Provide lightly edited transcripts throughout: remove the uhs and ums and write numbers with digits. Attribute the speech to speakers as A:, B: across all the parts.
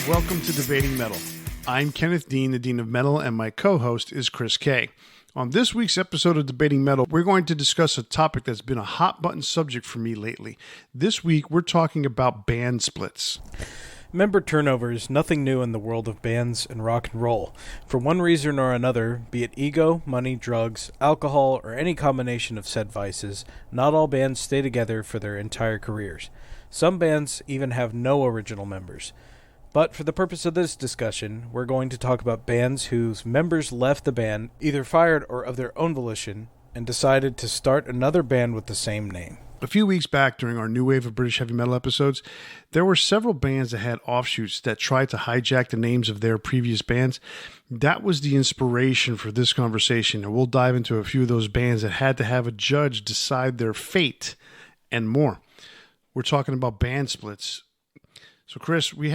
A: Welcome to Debating Metal. I'm Kenneth Dean, the Dean of Metal, and my co-host is Chris Kay. On this week's episode of Debating Metal, we're going to discuss a topic that's been a hot-button subject for me lately. This week, we're talking about band splits.
B: Member turnover is nothing new in the world of bands and rock and roll. For one reason or another, be it ego, money, drugs, alcohol, or any combination of said vices, not all bands stay together for their entire careers. Some bands even have no original members. But for the purpose of this discussion, we're going to talk about bands whose members left the band, either fired or of their own volition, and decided to start another band with the same name.
A: A few weeks back during our New Wave of British Heavy Metal episodes, there were several bands that had offshoots that tried to hijack the names of their previous bands. That was the inspiration for this conversation, and we'll dive into a few of those bands that had to have a judge decide their fate and more. We're talking about band splits. So Chris, we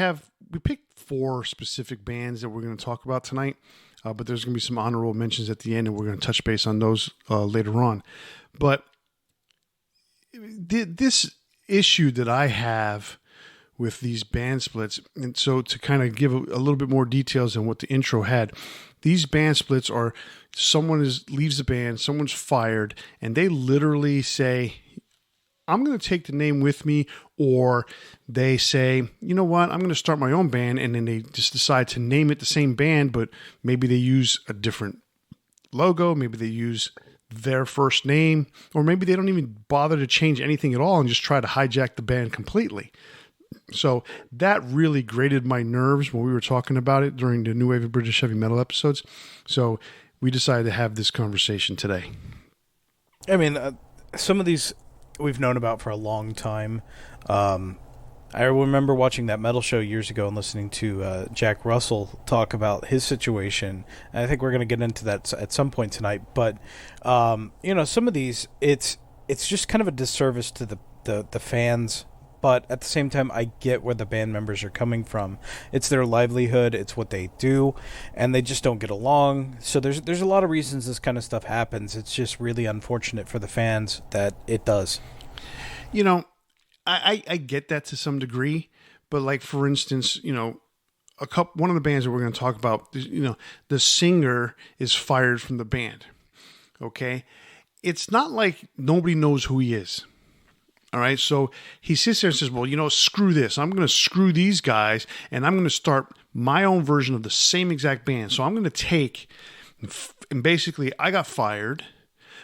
A: picked 4 specific bands that we're going to talk about tonight, but there's going to be some honorable mentions at the end, and we're going to touch base on those later on. But this issue that I have with these band splits, and so to kind of give a little bit more details than what the intro had, these band splits are someone leaves the band, someone's fired, and they literally say, I'm going to take the name with me, or they say, you know what, I'm going to start my own band, and then they just decide to name it the same band, but maybe they use a different logo, maybe they use their first name, or maybe they don't even bother to change anything at all and just try to hijack the band completely. So that really grated my nerves when we were talking about it during the New Wave of British Heavy Metal episodes. So we decided to have this conversation today.
B: I mean, some of these we've known about for a long time. I remember watching that metal show years ago and listening to Jack Russell talk about his situation. And I think we're going to get into that at some point tonight. But, some of these, it's just kind of a disservice to the fans. But at the same time, I get where the band members are coming from. It's their livelihood. It's what they do. And they just don't get along. So there's a lot of reasons this kind of stuff happens. It's just really unfortunate for the fans that it does.
A: You know, I get that to some degree, but like, for instance, one of the bands that we're going to talk about, the singer is fired from the band. Okay. It's not like nobody knows who he is. All right. So he sits there and says, well, screw this. I'm going to screw these guys, and I'm going to start my own version of the same exact band. So I'm going to take, and basically I got fired,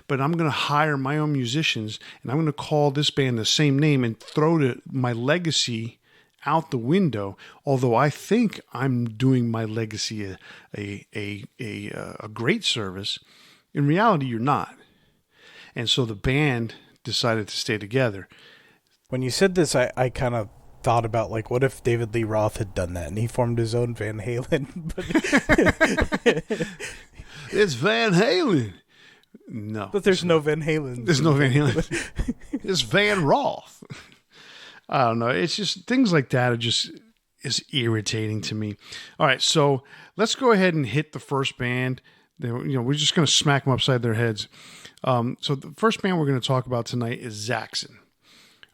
A: but I'm going to hire my own musicians, and I'm going to call this band the same name and throw my legacy out the window. Although I think I'm doing my legacy a great service, in reality, you're not. And so the band decided to stay together.
B: When you said this, I kind of thought about, like, what if David Lee Roth had done that and he formed his own Van Halen?
A: It's Van Halen. No.
B: But there's no Van Halen.
A: There's no Van Halen. It's Van Roth. I don't know. It's just things like that is irritating to me. All right, so let's go ahead and hit the first band. We're just going to smack them upside their heads. So the first band we're going to talk about tonight is Zaxxon.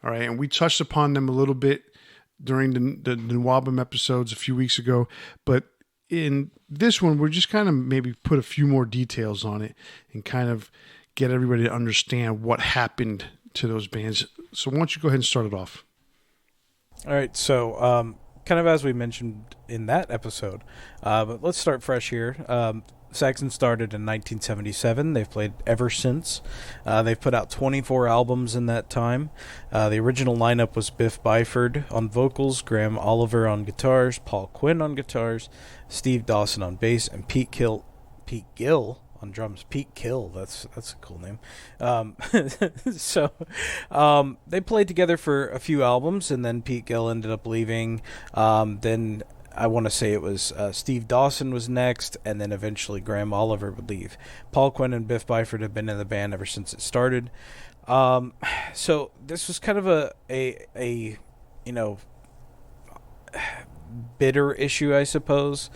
A: All right, and we touched upon them a little bit during the Nwabam episodes a few weeks ago, but in this one, we're just kind of maybe put a few more details on it and kind of get everybody to understand what happened to those bands. So why don't you go ahead and start it off?
B: All right, so kind of as we mentioned in that episode, but let's start fresh here. Zaxxon started in 1977. They've played ever since. They've put out 24 albums in that time. The original lineup was Biff Byford on vocals, Graham Oliver on guitars, Paul Quinn on guitars, Steve Dawson on bass, and Pete Gill on drums. Pete Gill, that's a cool name. So they played together for a few albums, and then Pete Gill ended up leaving. Then I want to say it was Steve Dawson was next, and then eventually Graham Oliver would leave. Paul Quinn and Biff Byford have been in the band ever since it started. So this was kind of a bitter issue, I suppose,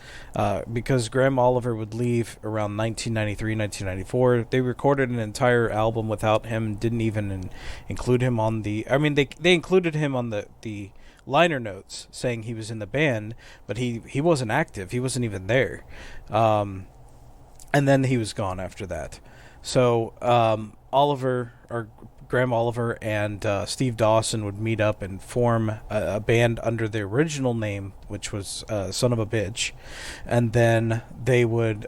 B: because Graham Oliver would leave around 1993, 1994. They recorded an entire album without him, didn't even include him on the... I mean, they included him on the liner notes saying he was in the band, but he wasn't active. He wasn't even there. And then he was gone after that. So Oliver, or Graham Oliver, and Steve Dawson would meet up and form a band under the original name, which was Son of a Bitch. And then they would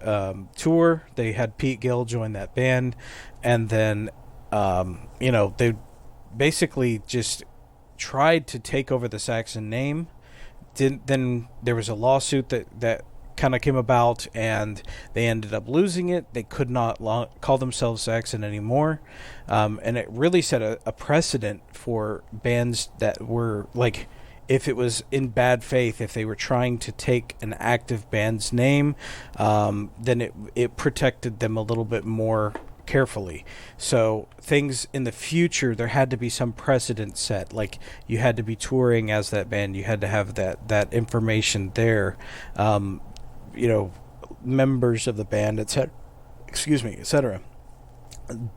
B: tour. They had Pete Gill join that band. And then, they basically just tried to take over the Saxon name. Then there was a lawsuit that kind of came about, and they ended up losing it. They could not call themselves Saxon anymore, and it really set a precedent for bands that were like, if it was in bad faith, if they were trying to take an active band's name, then it protected them a little bit more carefully. So things in the future, there had to be some precedent set. Like, you had to be touring as that band. You had to have that information there. Members of the band, etc.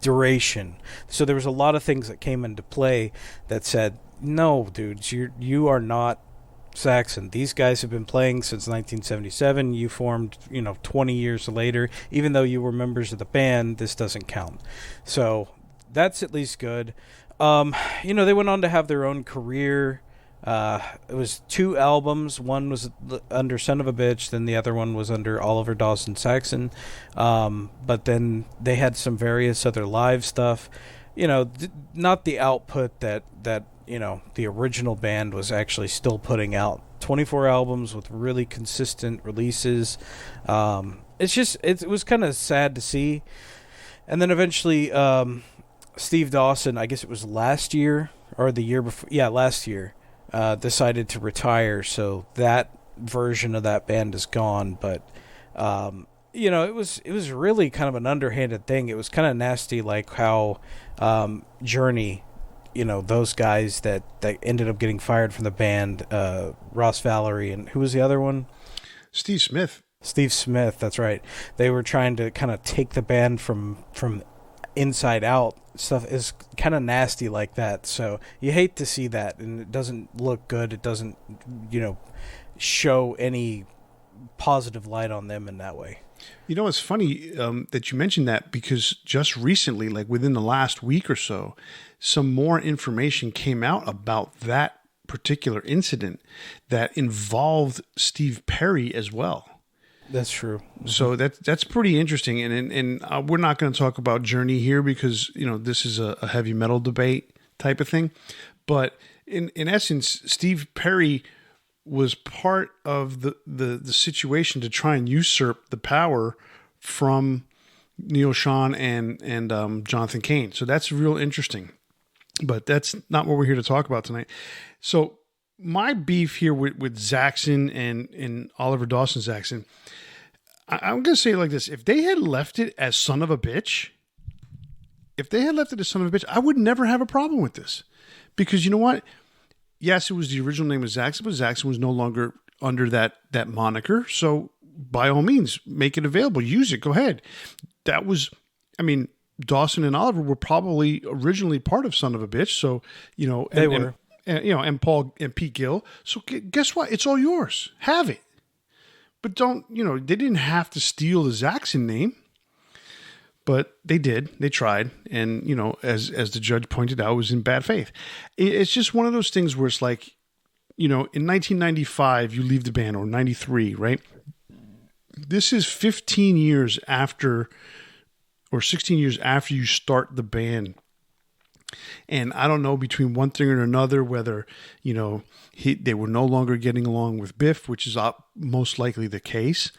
B: Duration. So there was a lot of things that came into play that said, no, dudes, you are not Saxon. These guys have been playing since 1977. You formed, 20 years later. Even though you were members of the band, this doesn't count. So that's at least good. They went on to have their own career. It was 2 albums. One was under Son of a Bitch, then the other one was under Oliver Dawson Saxon. But then they had some various other live stuff. Not the output that the original band was actually still putting out. 24 albums with really consistent releases. It was kind of sad to see. And then eventually, Steve Dawson, I guess it was last year or the year before. Yeah, last year. Decided to retire, so that version of that band is gone. But it was really kind of an underhanded thing. It was kind of nasty, like how Journey, those guys that ended up getting fired from the band, Ross Valerie, and who was the other one?
A: Steve Smith.
B: Steve Smith, that's right. They were trying to kind of take the band from inside out. Stuff is kind of nasty like that, so you hate to see that, and it doesn't look good. It doesn't show any positive light on them in that way.
A: It's funny that you mentioned that, because just recently, like within the last week or so, some more information came out about that particular incident that involved Steve Perry as well.
B: That's true.
A: So that's pretty interesting, and we're not going to talk about Journey here because this is a heavy metal debate type of thing. But in essence, Steve Perry was part of the situation to try and usurp the power from Neil Schon and Jonathan Cain. So that's real interesting. But that's not what we're here to talk about tonight. So my beef here with Saxon and Oliver Dawson Saxon, I'm going to say it like this. If they had left it as Son of a Bitch, I would never have a problem with this. Because you know what? Yes, it was the original name of Saxon, but Saxon was no longer under that moniker. So by all means, make it available. Use it. Go ahead. Dawson and Oliver were probably originally part of Son of a Bitch. So,
B: they were.
A: And Paul and Pete Gill. So guess what? It's all yours. Have it. But don't, they didn't have to steal the Saxon name. But they did. They tried. And, as the judge pointed out, it was in bad faith. It's just one of those things where it's like, in 1995, you leave the band, or 93, right? This is 15 years after, or 16 years after you start the band. And I don't know, between one thing and another, whether, they were no longer getting along with Biff, which is most likely the case.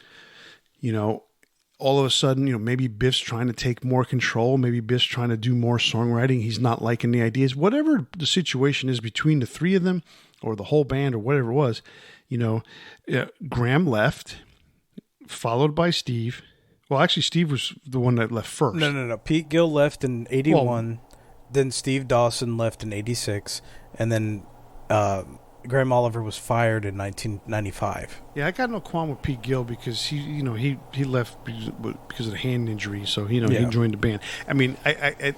A: All of a sudden, maybe Biff's trying to take more control. Maybe Biff's trying to do more songwriting. He's not liking the ideas. Whatever the situation is between the three of them, or the whole band, or whatever it was, Graham left, followed by Steve. Well, actually, Steve was the one that left first.
B: No. Pete Gill left in 81. Then Steve Dawson left in 86. And then Graham Oliver was fired in 1995.
A: Yeah, I got no qualm with Pete Gill because he left because of the hand injury, so he joined the band. I mean, it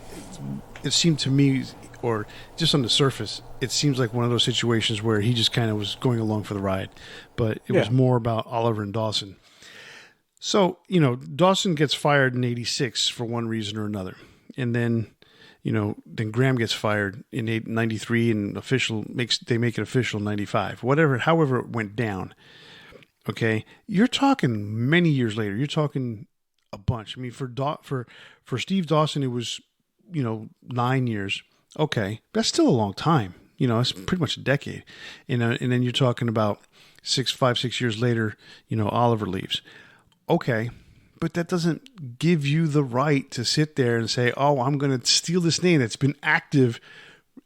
A: seemed to me, or just on the surface, it seems like one of those situations where he just kind of was going along for the ride, but it was more about Oliver and Dawson. So Dawson gets fired in '86 for one reason or another, and then Graham gets fired in '93 and they make it official in '95. However it went down. Okay, you're talking many years later. You're talking a bunch. I mean, for Steve Dawson, it was 9 years. Okay, that's still a long time. It's pretty much a decade. And then you're talking about 5, 6 years later. Oliver leaves. Okay. But that doesn't give you the right to sit there and say, oh, I'm going to steal this name that's been active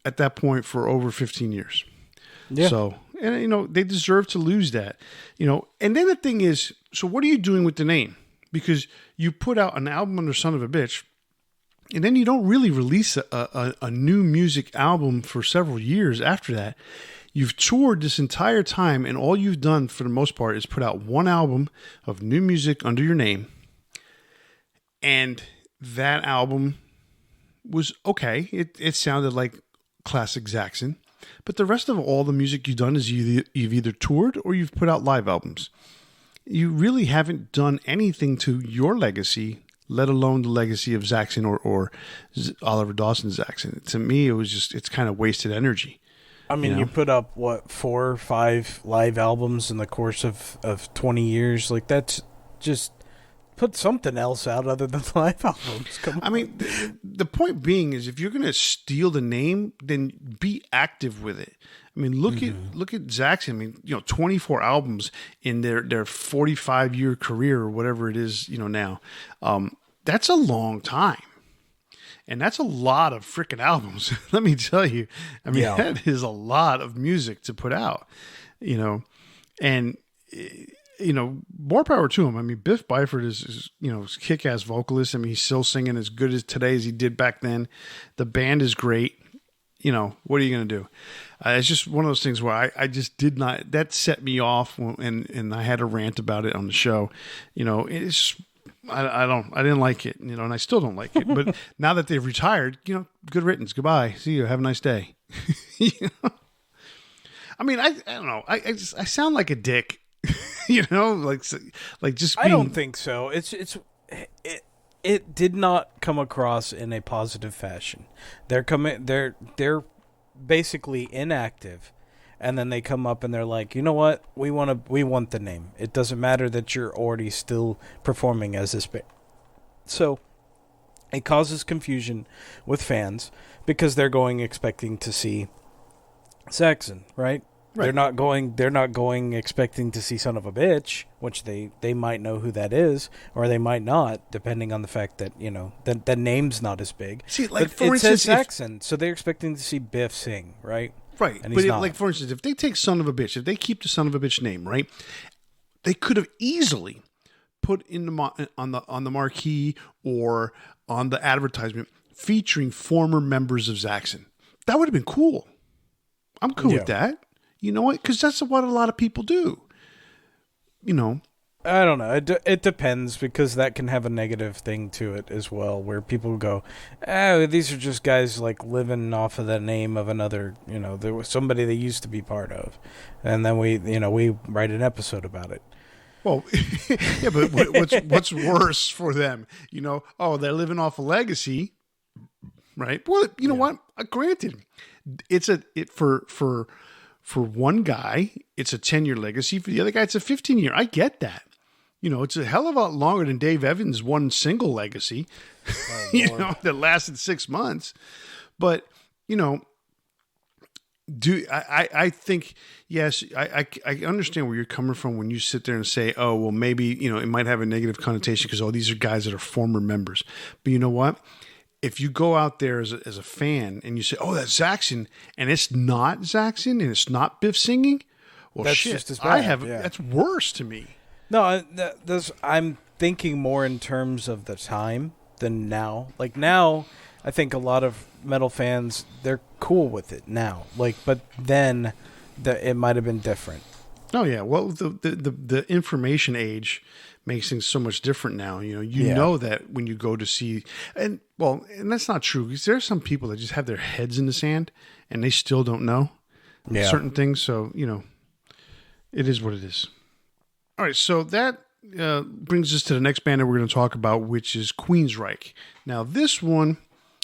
A: at that point for over 15 years. Yeah. So, and, they deserve to lose that. And then the thing is, so what are you doing with the name? Because you put out an album under Son of a Bitch, and then you don't really release a new music album for several years after that. You've toured this entire time, and all you've done for the most part is put out one album of new music under your name. And that album was okay. It sounded like classic Zaxxon. But the rest of all the music you've done is you've either toured or you've put out live albums. You really haven't done anything to your legacy, let alone the legacy of Zaxxon or Oliver Dawson's Zaxxon. To me, it's kind of wasted energy.
B: I mean, you put up, 4 or 5 live albums in the course of 20 years? Like, that's just... Put something else out other than live albums.
A: I mean, the point being is, if you're going to steal the name, then be active with it. I mean, look at Zaxxon. I mean, 24 albums in their 45-year career or whatever it is, now. That's a long time, and that's a lot of freaking albums. Let me tell you. I mean, that is a lot of music to put out. And. More power to him. I mean, Biff Byford is kick-ass vocalist. I mean, he's still singing as good as today as he did back then. The band is great. What are you going to do? It's just one of those things where I just did not, that set me off, and I had a rant about it on the show. It's, I didn't like it, and I still don't like it. But now that they've retired, good riddance. Goodbye. See you. Have a nice day. I mean, I don't know. I sound like a dick. Like just being...
B: I don't think so. It did not come across in a positive fashion. They're basically inactive, and then they come up and they're like, you know what? We want the name. It doesn't matter that you're already still performing as this band. So it causes confusion with fans because they're going expecting to see Zaxxon, right? Right. They're not going expecting to see Son of a Bitch, which they might know who that is, or they might not, depending on the fact that, that name's not as big.
A: See, like,
B: but
A: for
B: it
A: instance,
B: says Zaxxon, so they're expecting to see Biff sing, right?
A: Right.
B: And he's not.
A: Like, for instance, if they take Son of a Bitch, if they keep the Son of a Bitch name, right, they could have easily put in on the marquee or on the advertisement featuring former members of Zaxxon. That would have been cool. I'm cool with that. You know what? Because that's what a lot of people do.
B: I don't know. It depends, because that can have a negative thing to it as well, where people go, "Oh, these are just guys like living off of the name of another. There was somebody they used to be part of, and then we write an episode about it."
A: Well, yeah, but what's worse for them? Oh, they're living off a legacy, right? Well, you know what? Granted, for one guy, it's a 10-year legacy. For the other guy, it's a 15-year. I get that. It's a hell of a lot longer than Dave Evans' one single legacy, that lasted 6 months. But, I think, yes, I understand where you're coming from when you sit there and say, oh, well, maybe, it might have a negative connotation because, these are guys that are former members. But you know what? If you go out there as a fan and you say, oh, that's Zaxxon, and it's not Zaxxon and it's not Biff singing, well, that's shit, just as bad. That's worse to me.
B: No, I'm thinking more in terms of the time than now. Like, now, I think a lot of metal fans, they're cool with it now. Like, but then that it might have been different.
A: Oh yeah, well the information age makes things so much different now. You know that when you go to see, and that's not true, because there are some people that just have their heads in the sand and they still don't know certain things. So it is what it is. All right, so that brings us to the next band that we're going to talk about, which is Queensryche. Now this one's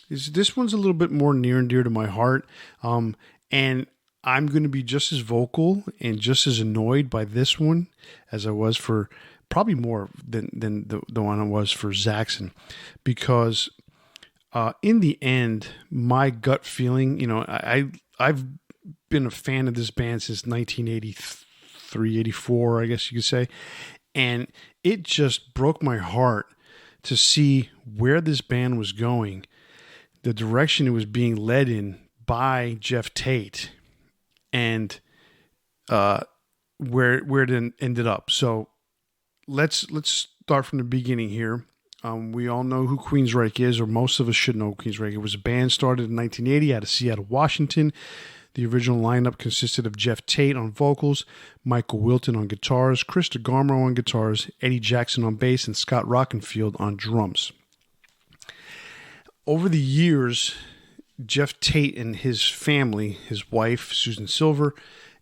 A: a little bit more near and dear to my heart, and I'm going to be just as vocal and just as annoyed by this one as I was for probably more than the one I was for Saxon, because in the end, my gut feeling, I've been a fan of this band since 1983, 84, I guess you could say, and it just broke my heart to see where this band was going, the direction it was being led in by Geoff Tate, and where it ended up. So let's start from the beginning here. We all know who Queensryche is, or most of us should know Queensryche. It was a band started in 1980 out of Seattle, Washington. The original lineup consisted of Geoff Tate on vocals, Michael Wilton on guitars, Chris DeGarmo on guitars, Eddie Jackson on bass, and Scott Rockenfield on drums. Over the years, Geoff Tate and his family, his wife, Susan Silver,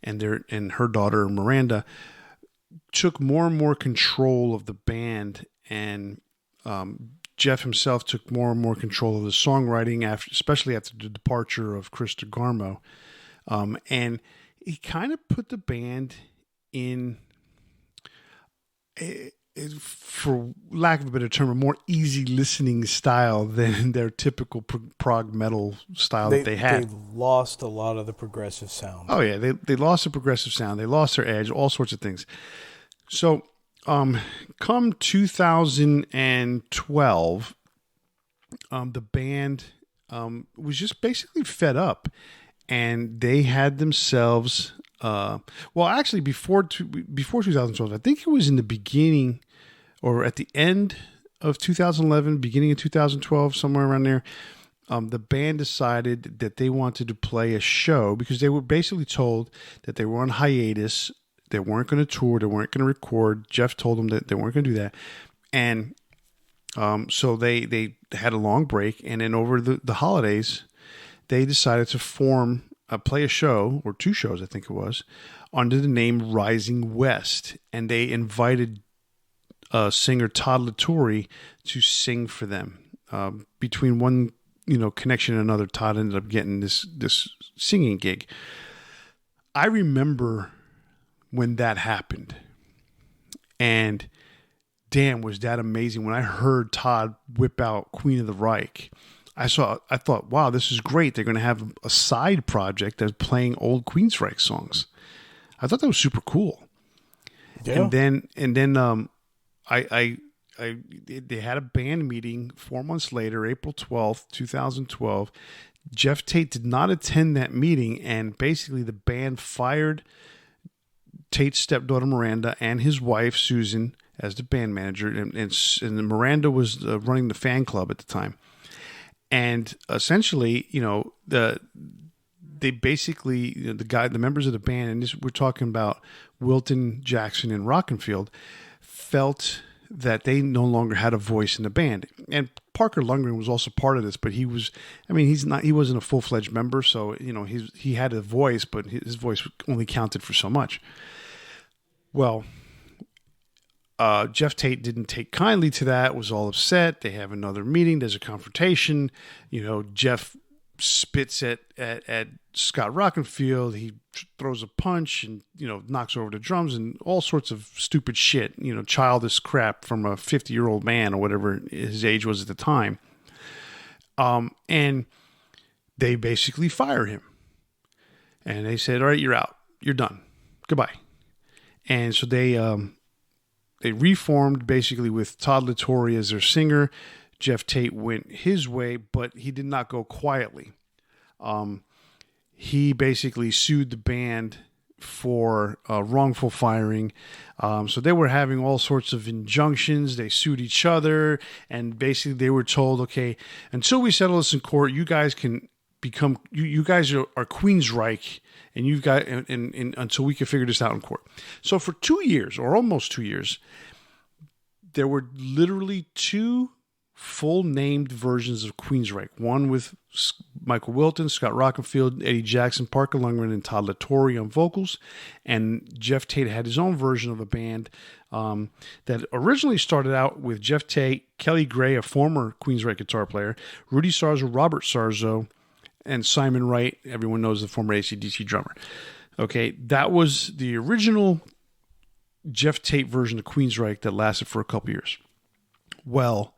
A: and her daughter, Miranda, took more and more control of the band, and Geoff himself took more and more control of the songwriting, especially after the departure of Chris DeGarmo. And he kind of put the band in, for lack of a better term, a more easy listening style than their typical prog metal style that they had.
B: They lost a lot of the progressive sound.
A: Oh yeah, they lost the progressive sound. They lost their edge, all sorts of things. So, come 2012, the band was just basically fed up, and they had themselves. Actually, before 2012, I think it was in the beginning or at the end of 2011, beginning of 2012, somewhere around there. The band decided that they wanted to play a show, because they were basically told that they were on hiatus. They weren't going to tour. They weren't going to record. Geoff told them that they weren't going to do that. And so they had a long break. And then over the holidays, they decided to play a show, or two shows, I think it was, under the name Rising West. And they invited singer Todd LaTorre to sing for them. Between one connection and another, Todd ended up getting this singing gig. I remember when that happened, and damn, was that amazing. When I heard Todd whip out Queen of the Reich, I thought, wow, this is great. They're going to have a side project that's playing old Queensryche songs. I thought that was super cool. Yeah. And then they had a band meeting 4 months later, April 12th, 2012. Geoff Tate did not attend that meeting, and basically the band fired Tate's stepdaughter Miranda and his wife Susan as the band manager, and Miranda was running the fan club at the time. And essentially, they basically, the members of the band, and we're talking about Wilton, Jackson, and Rockenfield, felt that they no longer had a voice in the band. And Parker Lundgren was also part of this, but he wasn't a full-fledged member, so he had a voice, but his voice only counted for so much. Well, Geoff Tate didn't take kindly to that, was all upset. They have another meeting, there's a confrontation. Geoff spits at Scott Rockenfield. He throws a punch and, knocks over the drums and all sorts of stupid shit, childish crap from a 50-year-old man or whatever his age was at the time. And they basically fire him. And they said, all right, you're out. You're done. Goodbye. And so they reformed basically with Todd LaTorre as their singer. Geoff Tate went his way, but he did not go quietly. He basically sued the band for wrongful firing. So they were having all sorts of injunctions. They sued each other, and basically they were told, okay, until we settle this in court, you guys can become you guys are Queensryche, and you've got and until we can figure this out in court. So for 2 years or almost 2 years, there were literally two full named versions of Queensryche. One with Michael Wilton, Scott Rockenfield, Eddie Jackson, Parker Lundgren, and Todd LaTorre on vocals. And Geoff Tate had his own version of a band that originally started out with Geoff Tate, Kelly Gray, a former Queensryche guitar player, Rudy Sarzo, Robert Sarzo, and Simon Wright. Everyone knows the former AC/DC drummer. Okay, that was the original Geoff Tate version of Queensryche that lasted for a couple years. Well,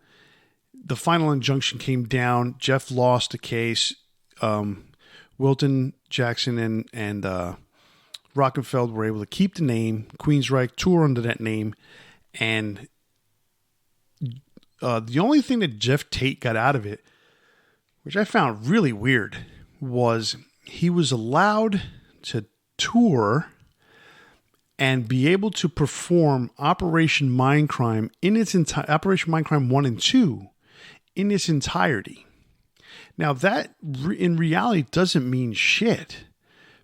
A: the final injunction came down. Jeff lost the case. Wilton, Jackson, and Rockenfeld were able to keep the name Queensryche, tour under that name, and the only thing that Geoff Tate got out of it, which I found really weird, was he was allowed to tour and be able to perform Operation Mindcrime in its Operation Mindcrime 1 and 2 in its entirety. Now that in reality doesn't mean shit,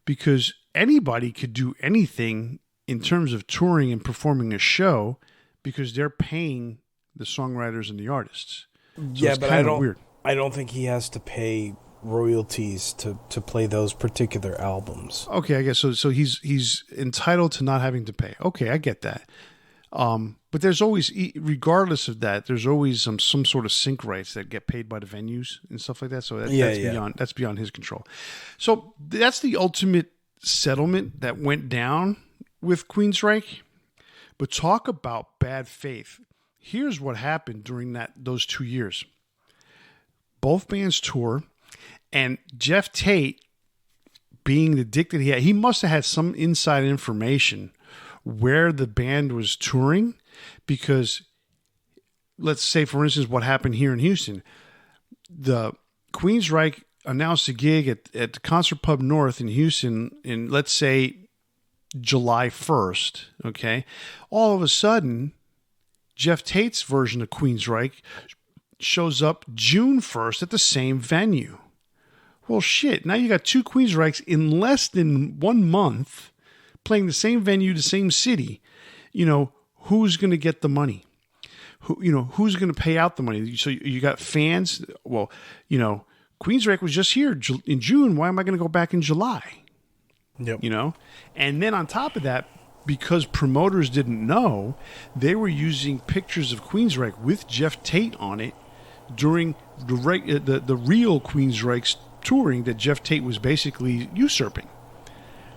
A: because anybody could do anything in terms of touring and performing a show because they're paying the songwriters and the artists. So
B: yeah, but I don't think he has to pay royalties to play those particular albums.
A: Okay, I guess so he's entitled to not having to pay. Okay, I get that. But there's always, regardless of that, there's always some sort of sync rights that get paid by the venues and stuff like that. So that's beyond his control. So that's the ultimate settlement that went down with Queensryche. But talk about bad faith. Here's what happened during those 2 years. Both bands tour, and Geoff Tate, being the dick that he must have had some inside information where the band was touring, because let's say, for instance, what happened here in Houston. The Queensryche announced a gig at the Concert Pub North in Houston in, let's say, July 1st, okay? All of a sudden, Geoff Tate's version of Queensryche shows up June 1st at the same venue. Well, shit, now you got two Queensryches in less than 1 month playing the same venue, the same city. You know, who's going to get the money? Who's going to pay out the money? So you got fans. Well, Queensryche was just here in June. Why am I going to go back in July?
B: Yep.
A: And then on top of that, because promoters didn't know, they were using pictures of Queensryche with Geoff Tate on it during the real Queensryche's touring that Geoff Tate was basically usurping.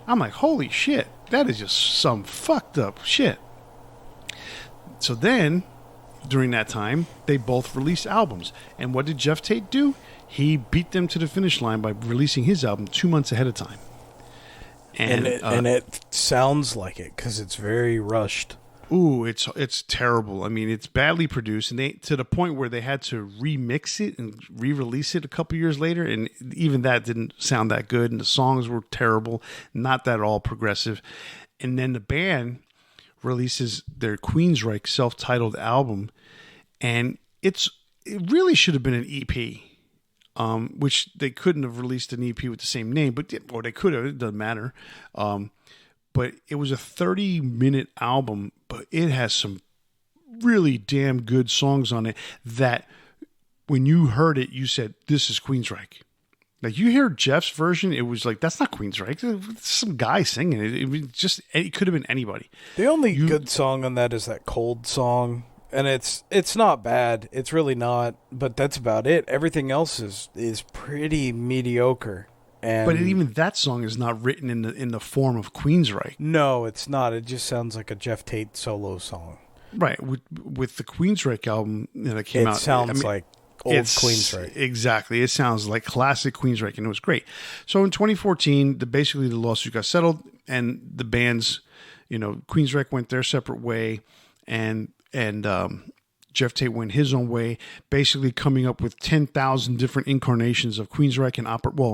A: I'm like, holy shit, that is just some fucked up shit. So then, during that time, they both released albums. And what did Geoff Tate do? He beat them to the finish line by releasing his album 2 months ahead of time.
B: And it sounds like it because it's very rushed.
A: Ooh, it's terrible. I mean, it's badly produced, and they to the point where they had to remix it and re-release it a couple years later, and even that didn't sound that good, and the songs were terrible, not that at all progressive. And then the band releases their Queensryche self-titled album, and it really should have been an EP. Which they couldn't have released an EP with the same name, or they could have. It doesn't matter. But it was a 30-minute album, but it has some really damn good songs on it that when you heard it, you said, this is Queensryche. Like, you hear Jeff's version, it was like, that's not Queensryche. It's some guy singing it. It could have been anybody.
B: The only good song on that is that Cold song. And it's not bad. It's really not. But that's about it. Everything else is pretty mediocre. But
A: even that song is not written in the form of Queensryche.
B: No, it's not. It just sounds like a Geoff Tate solo song.
A: Right. With the Queensryche album that came out.
B: It sounds like old Queensryche.
A: Exactly. It sounds like classic Queensryche, and it was great. So in 2014, basically the lawsuit got settled, and the bands, Queensryche went their separate way, and Geoff Tate went his own way, basically coming up with 10,000 different incarnations of Queensryche and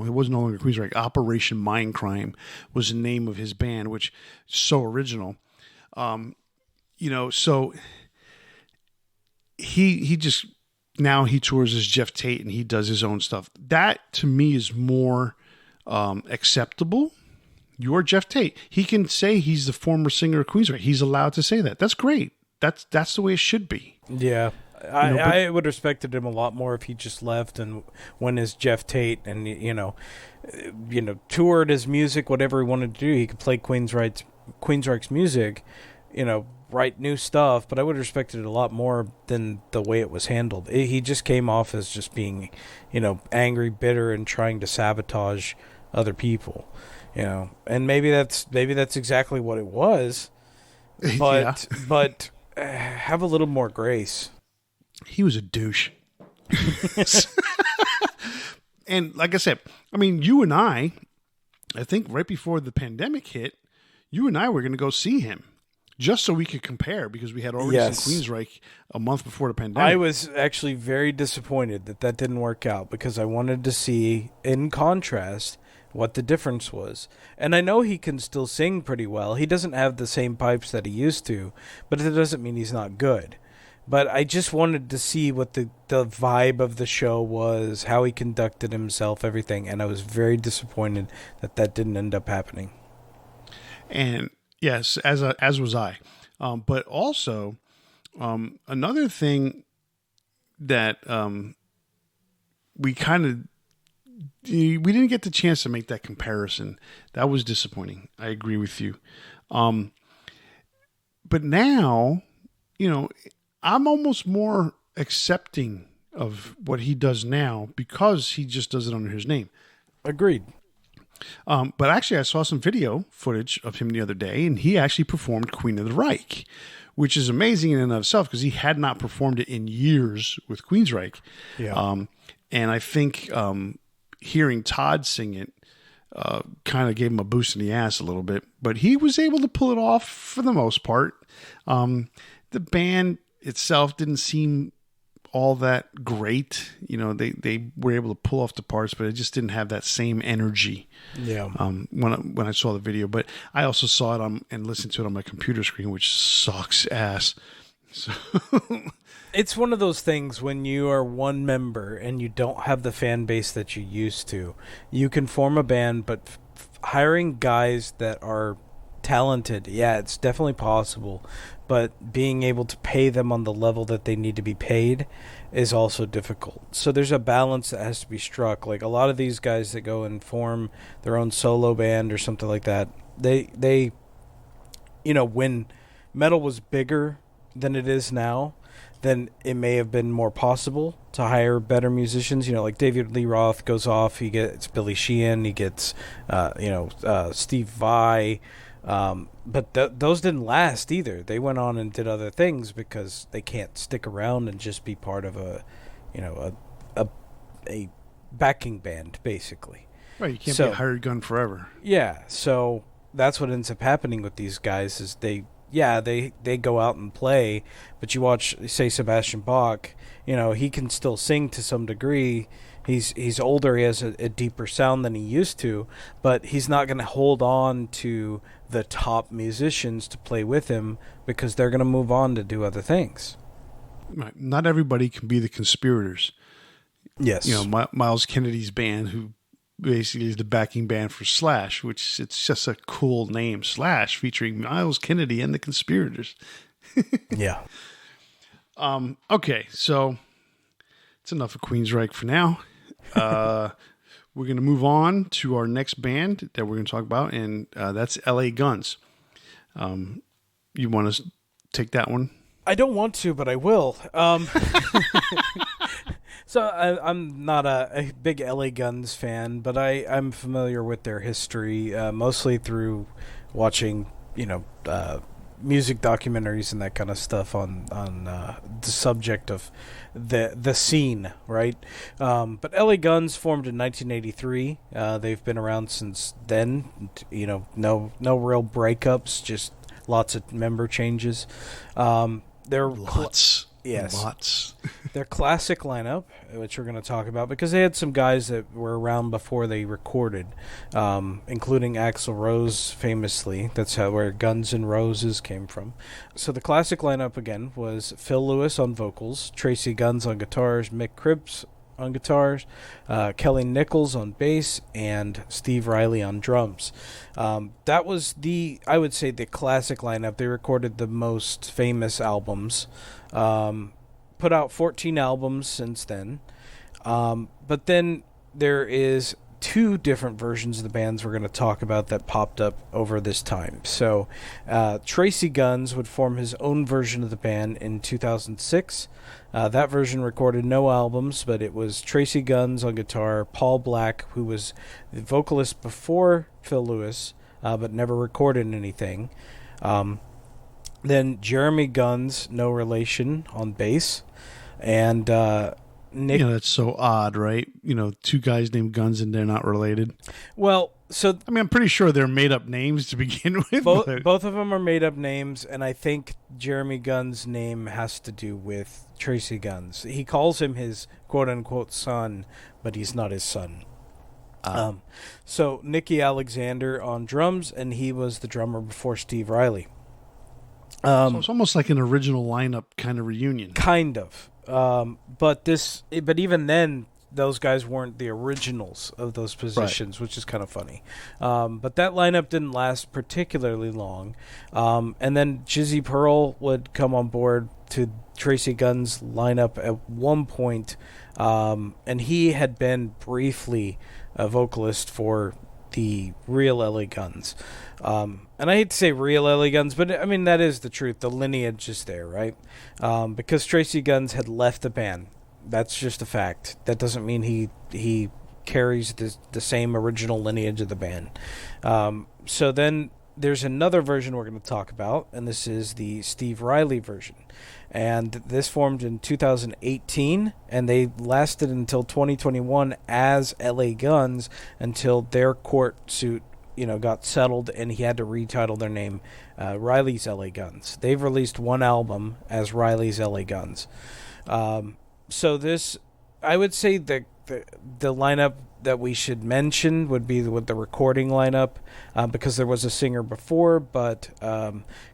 A: it was no longer Queensryche. Operation Mindcrime was the name of his band, which is so original. So he just now he tours as Jeff Tate and he does his own stuff. That to me is more acceptable. You're Jeff Tate. He can say he's the former singer of Queensryche. He's allowed to say that. That's great. That's the way it should be.
B: Yeah. I would have respected him a lot more if he just left and went as Jeff Tate and toured his music, whatever he wanted to do. He could play Queensryche's music, write new stuff, but I would have respected it a lot more than the way it was handled. He just came off as just being, angry, bitter, and trying to sabotage other people, and maybe that's exactly what it was, but but have a little more grace.
A: He was a douche. And like I said, I mean, you and I think right before the pandemic hit, you and I were going to go see him just so we could compare because we had already seen Queensryche a month before the pandemic.
B: I was actually very disappointed that didn't work out because I wanted to see, in contrast, what the difference was. And I know he can still sing pretty well. He doesn't have the same pipes that he used to, but it doesn't mean he's not good. But I just wanted to see what the vibe of the show was, how he conducted himself, everything. And I was very disappointed that didn't end up happening.
A: And yes, as was I. But also, another thing that we didn't get the chance to make that comparison. That was disappointing. I agree with you. But now, I'm almost more accepting of what he does now because he just does it under his name.
B: Agreed.
A: But actually, I saw some video footage of him the other day, and he actually performed Queen of the Reich, which is amazing in and of itself because he had not performed it in years with Queensryche.
B: Yeah.
A: And I think hearing Todd sing it kind of gave him a boost in the ass a little bit, but he was able to pull it off for the most part. The band itself didn't seem all that great. They were able to pull off the parts, but it just didn't have that same energy.
B: Yeah.
A: When I saw the video, but I also saw it and listened to it on my computer screen, which sucks ass. So
B: it's one of those things when you are one member and you don't have the fan base that you used to. You can form a band, but hiring guys that are talented, yeah, it's definitely possible. But being able to pay them on the level that they need to be paid is also difficult. So there's a balance that has to be struck. Like a lot of these guys that go and form their own solo band or something like that, they when metal was bigger than it is now, then it may have been more possible to hire better musicians. Like David Lee Roth goes off, he gets Billy Sheehan, he gets Steve Vai. But those didn't last either. They went on and did other things because they can't stick around and just be part of a backing band, basically.
A: Right, you can't be a hired gun forever.
B: Yeah, so that's what ends up happening with these guys is they go out and play, but you watch, say, Sebastian Bach, he can still sing to some degree. He's older, he has a deeper sound than he used to, but he's not going to hold on to the top musicians to play with him because they're going to move on to do other things.
A: Right. Not everybody can be the Conspirators.
B: Yes.
A: Miles Kennedy's band, who basically is the backing band for Slash, which it's just a cool name, Slash, featuring Miles Kennedy and the Conspirators.
B: Yeah.
A: Okay, so it's enough of Queensryche for now. We're going to move on to our next band that we're going to talk about, and that's LA Guns. You want to take that one?
B: I don't want to, but I will. So I'm not a big LA Guns fan, but I'm familiar with their history, mostly through watching, music documentaries and that kind of stuff on the subject of the scene, right? But LA Guns formed in 1983. They've been around since then. No real breakups, just lots of member changes.
A: Lots.
B: Yes.
A: Lots.
B: their classic lineup, which we're going to talk about, because they had some guys that were around before they recorded, including Axl Rose, famously. That's where Guns N' Roses came from. So the classic lineup, again, was Phil Lewis on vocals, Tracy Guns on guitars, Mick Cripps on guitars, Kelly Nichols on bass, and Steve Riley on drums. That was I would say, the classic lineup. They recorded the most famous albums. Put out 14 albums since then. But then there is 2 different versions of the bands we're going to talk about that popped up over this time. So Tracy Guns would form his own version of the band in 2006. That version recorded no albums, but it was Tracy Guns on guitar, Paul Black, who was the vocalist before Phil Lewis, but never recorded anything. Then Jeremy Guns, no relation, on bass. And Nick...
A: that's so odd, right? 2 guys named Guns and they're not related.
B: Well, so...
A: I mean, I'm pretty sure they're made-up names to begin with.
B: Both of them are made-up names, and I think Jeremy Guns' name has to do with Tracy Guns. He calls him his quote-unquote son, but he's not his son. So Nicky Alexander on drums, and he was the drummer before Steve Riley.
A: So it's almost like an original lineup kind of reunion.
B: Kind of. But even then, those guys weren't the originals of those positions, right, which is kind of funny. But that lineup didn't last particularly long. And then Jizzy Pearl would come on board to Tracy Guns' lineup at one point. And he had been briefly a vocalist for the real LA Guns. And I hate to say real LA Guns, but I mean, that is the truth. The lineage is there, right? Because Tracy Guns had left the band. That's just a fact. That doesn't mean he carries the same original lineage of the band. So then there's another version we're going to talk about, and this is the Steve Riley version. And this formed in 2018, and they lasted until 2021 as LA Guns until their court suit got settled, and he had to retitle their name Riley's LA Guns. They've released one album as Riley's LA Guns. So this, I would say the lineup that we should mention would be with the recording lineup, because there was a singer before, but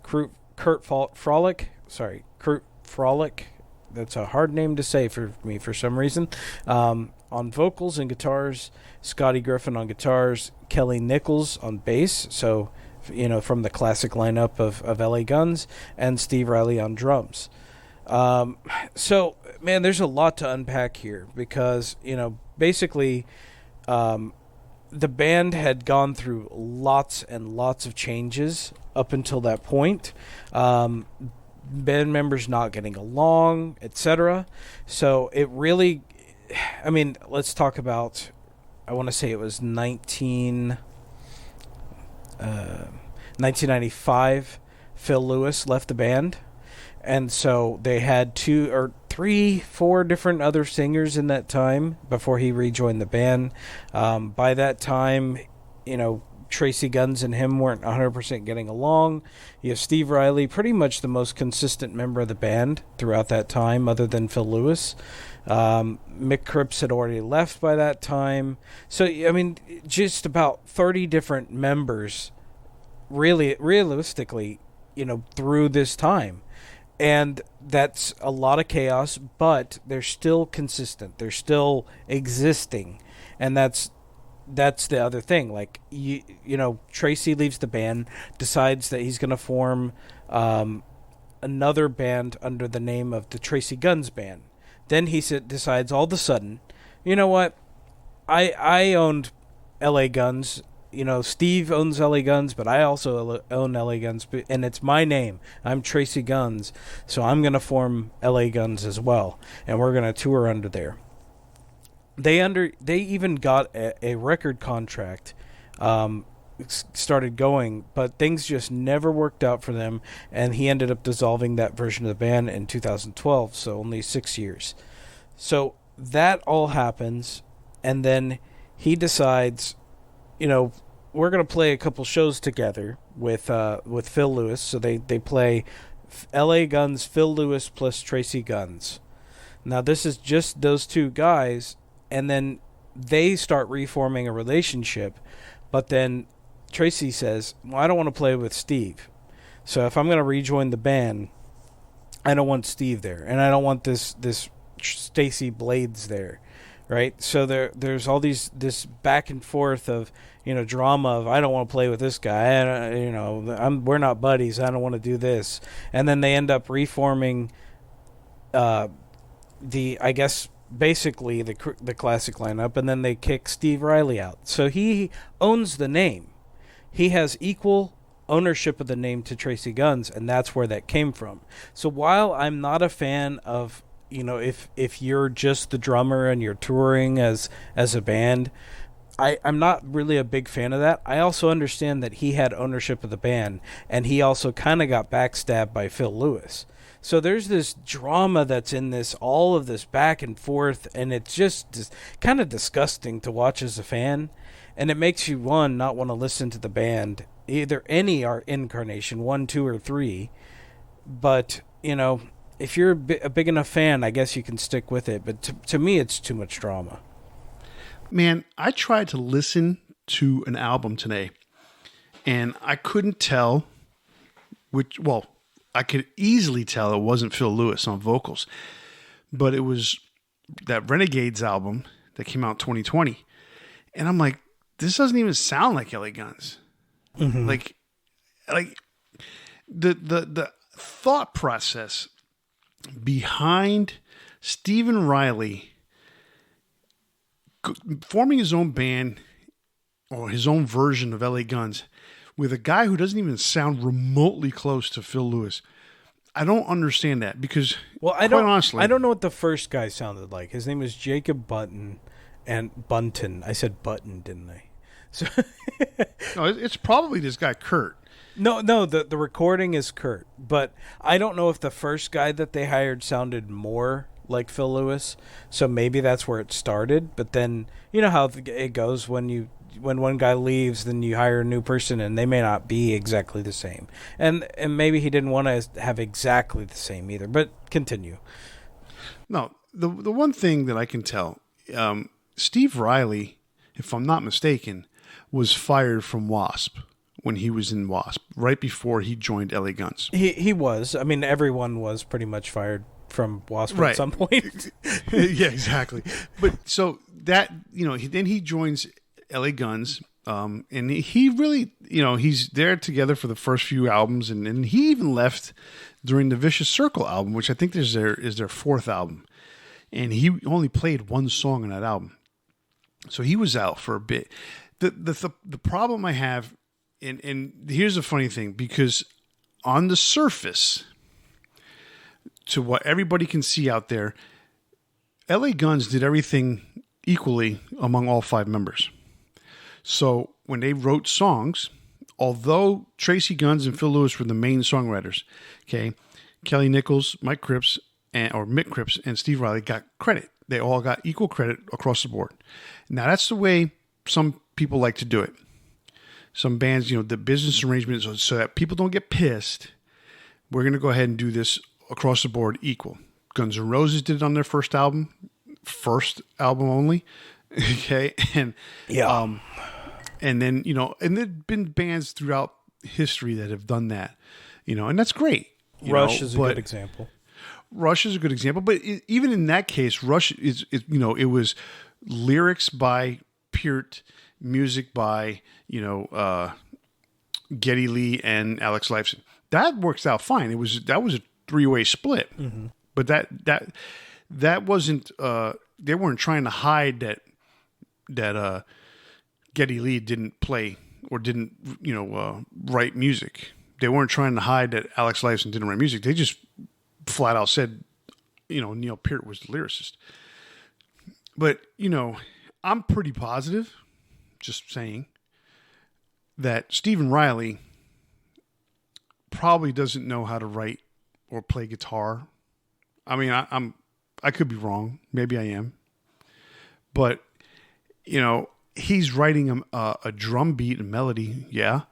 B: Kurt Frolic, that's a hard name to say for me for some reason, on vocals and guitars, Scotty Griffin on guitars, Kelly Nichols on bass, so from the classic lineup of LA Guns, and Steve Riley on drums. So, man, there's a lot to unpack here because, basically, the band had gone through lots and lots of changes up until that point. Band members not getting along, etc. So it really, let's talk about, I want to say it was 1995, Phil Lewis left the band. And so they had 2 or 3, 4 different other singers in that time before he rejoined the band. By that time, Tracy Guns and him weren't 100% getting along. You have Steve Riley, pretty much the most consistent member of the band throughout that time, other than Phil Lewis. Mick Cripps had already left by that time. So, just about 30 different members, really, realistically, through this time. And that's a lot of chaos, but they're still consistent. They're still existing. And that's the other thing. Like, Tracy leaves the band, decides that he's going to form another band under the name of the Tracy Guns Band. Then he decides all of a sudden, you know what? I owned LA Guns. Steve owns LA Guns, but I also own LA Guns, and it's my name. I'm Tracy Guns, so I'm going to form LA Guns as well, and we're going to tour under there. They even got a record contract, started going, but things just never worked out for them, and he ended up dissolving that version of the band in 2012, so only 6 years. So that all happens, and then he decides, we're going to play a couple shows together with Phil Lewis. So they play LA Guns, Phil Lewis plus Tracy Guns. Now this is just those two guys, and then they start reforming a relationship, but then Tracy says, well, I don't want to play with Steve. So if I'm going to rejoin the band, I don't want Steve there, and I don't want this Stacy Blades there, right? So there's all this back and forth of, drama of, I don't want to play with this guy, we're not buddies, I don't want to do this, and then they end up reforming I guess basically the classic lineup, and then they kick Steve Riley out. So he owns the name. He has equal ownership of the name to Tracy Guns, and that's where that came from. So while I'm not a fan of, if you're just the drummer and you're touring as a band, I'm not really a big fan of that. I also understand that he had ownership of the band, and he also kind of got backstabbed by Phil Lewis. So there's this drama that's in this, all of this back and forth, and it's just kind of disgusting to watch as a fan. And it makes you, one, not want to listen to the band, either any incarnation, 1, 2, or 3. But, if you're a big enough fan, I guess you can stick with it. But to me, it's too much drama.
A: Man, I tried to listen to an album today, and I couldn't tell I could easily tell it wasn't Phil Lewis on vocals, but it was that Renegades album that came out in 2020. And I'm like, this doesn't even sound like LA Guns. Mm-hmm. Like the thought process behind Stephen Riley forming his own band or his own version of LA Guns with a guy who doesn't even sound remotely close to Phil Lewis. I don't understand that because, honestly,
B: I don't know what the first guy sounded like. His name was Jacob Bunton. I said Button, didn't I? So
A: no, it's probably this guy Kurt.
B: No, the recording is Kurt, but I don't know if the first guy that they hired sounded more like Phil Lewis. So maybe that's where it started. But then you know how it goes when one guy leaves, then you hire a new person, and they may not be exactly the same. And maybe he didn't want to have exactly the same either. But continue.
A: No, the one thing that I can tell, Steve Riley, if I'm not mistaken, was fired from Wasp when he was in Wasp, right before he joined LA Guns.
B: He was. I mean, everyone was pretty much fired from Wasp at some point.
A: Yeah, exactly. But so that, then he joins LA Guns, and he really, he's there together for the first few albums, and he even left during the Vicious Circle album, which I think is their fourth album, and he only played one song on that album, so he was out for a bit. The problem I have, and here's the funny thing, because on the surface, to what everybody can see out there, LA Guns did everything equally among all 5 members. So when they wrote songs, although Tracy Guns and Phil Lewis were the main songwriters, okay, Kelly Nichols, Mick Cripps, and Steve Riley got credit. They all got equal credit across the board. Now that's the way some people like to do it. Some bands, the business arrangement is so that people don't get pissed. We're going to go ahead and do this across the board equal. Guns N' Roses did it on their first album only. Okay. And
B: yeah.
A: And then, and there've been bands throughout history that have done that, and that's great.
B: Rush is a good example.
A: Rush is a good example, but even in that case, Rush it was lyrics by Peart, music by, Geddy Lee and Alex Lifeson. That works out fine. That was a 3-way split, mm-hmm. But that wasn't. They weren't trying to hide that Geddy Lee didn't play or didn't write music. They weren't trying to hide that Alex Lifeson didn't write music. They just flat out said, Neil Peart was the lyricist. But I'm pretty positive, just saying, that Stephen Riley probably doesn't know how to write or play guitar. I mean, I could be wrong. Maybe I am. But, he's writing a drum beat and melody, yeah.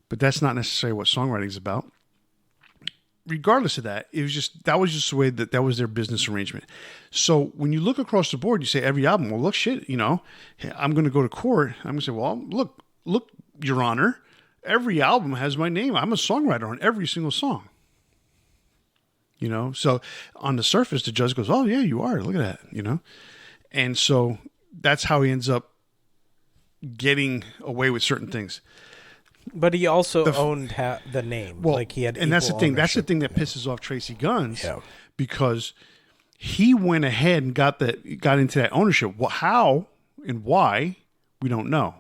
A: But that's not necessarily what songwriting is about. regardless of that, it was just that was just the way that was their business arrangement. So when you look across the board, you say every album. Well, look, shit, I'm going to go to court. I'm going to say, well, look, Your Honor, every album has my name. I'm a songwriter on every single song. So on the surface, the judge goes, oh yeah, you are. Look at that. And so that's how he ends up getting away with certain things.
B: But he also owned the name.
A: Well,
B: like he had,
A: and that's the thing.
B: Ownership.
A: That's the thing that pisses off Tracy Guns, because he went ahead and got into that ownership. Well, how and why we don't know.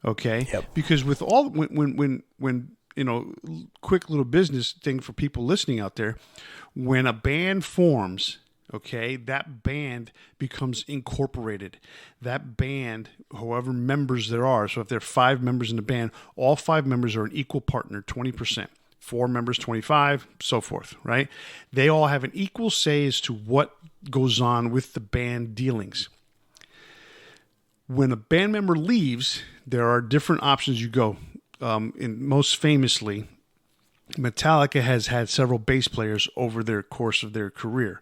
A: Okay, because with all when quick little business thing for people listening out there, when a band forms. Okay, that band becomes incorporated. That band, however members there are, so if there are 5 members in the band, all 5 members are an equal partner, 20%. 4 members, 25, so forth, right? They all have an equal say as to what goes on with the band dealings. When a band member leaves, there are different options you go. And most famously, Metallica has had several bass players over their course of their career.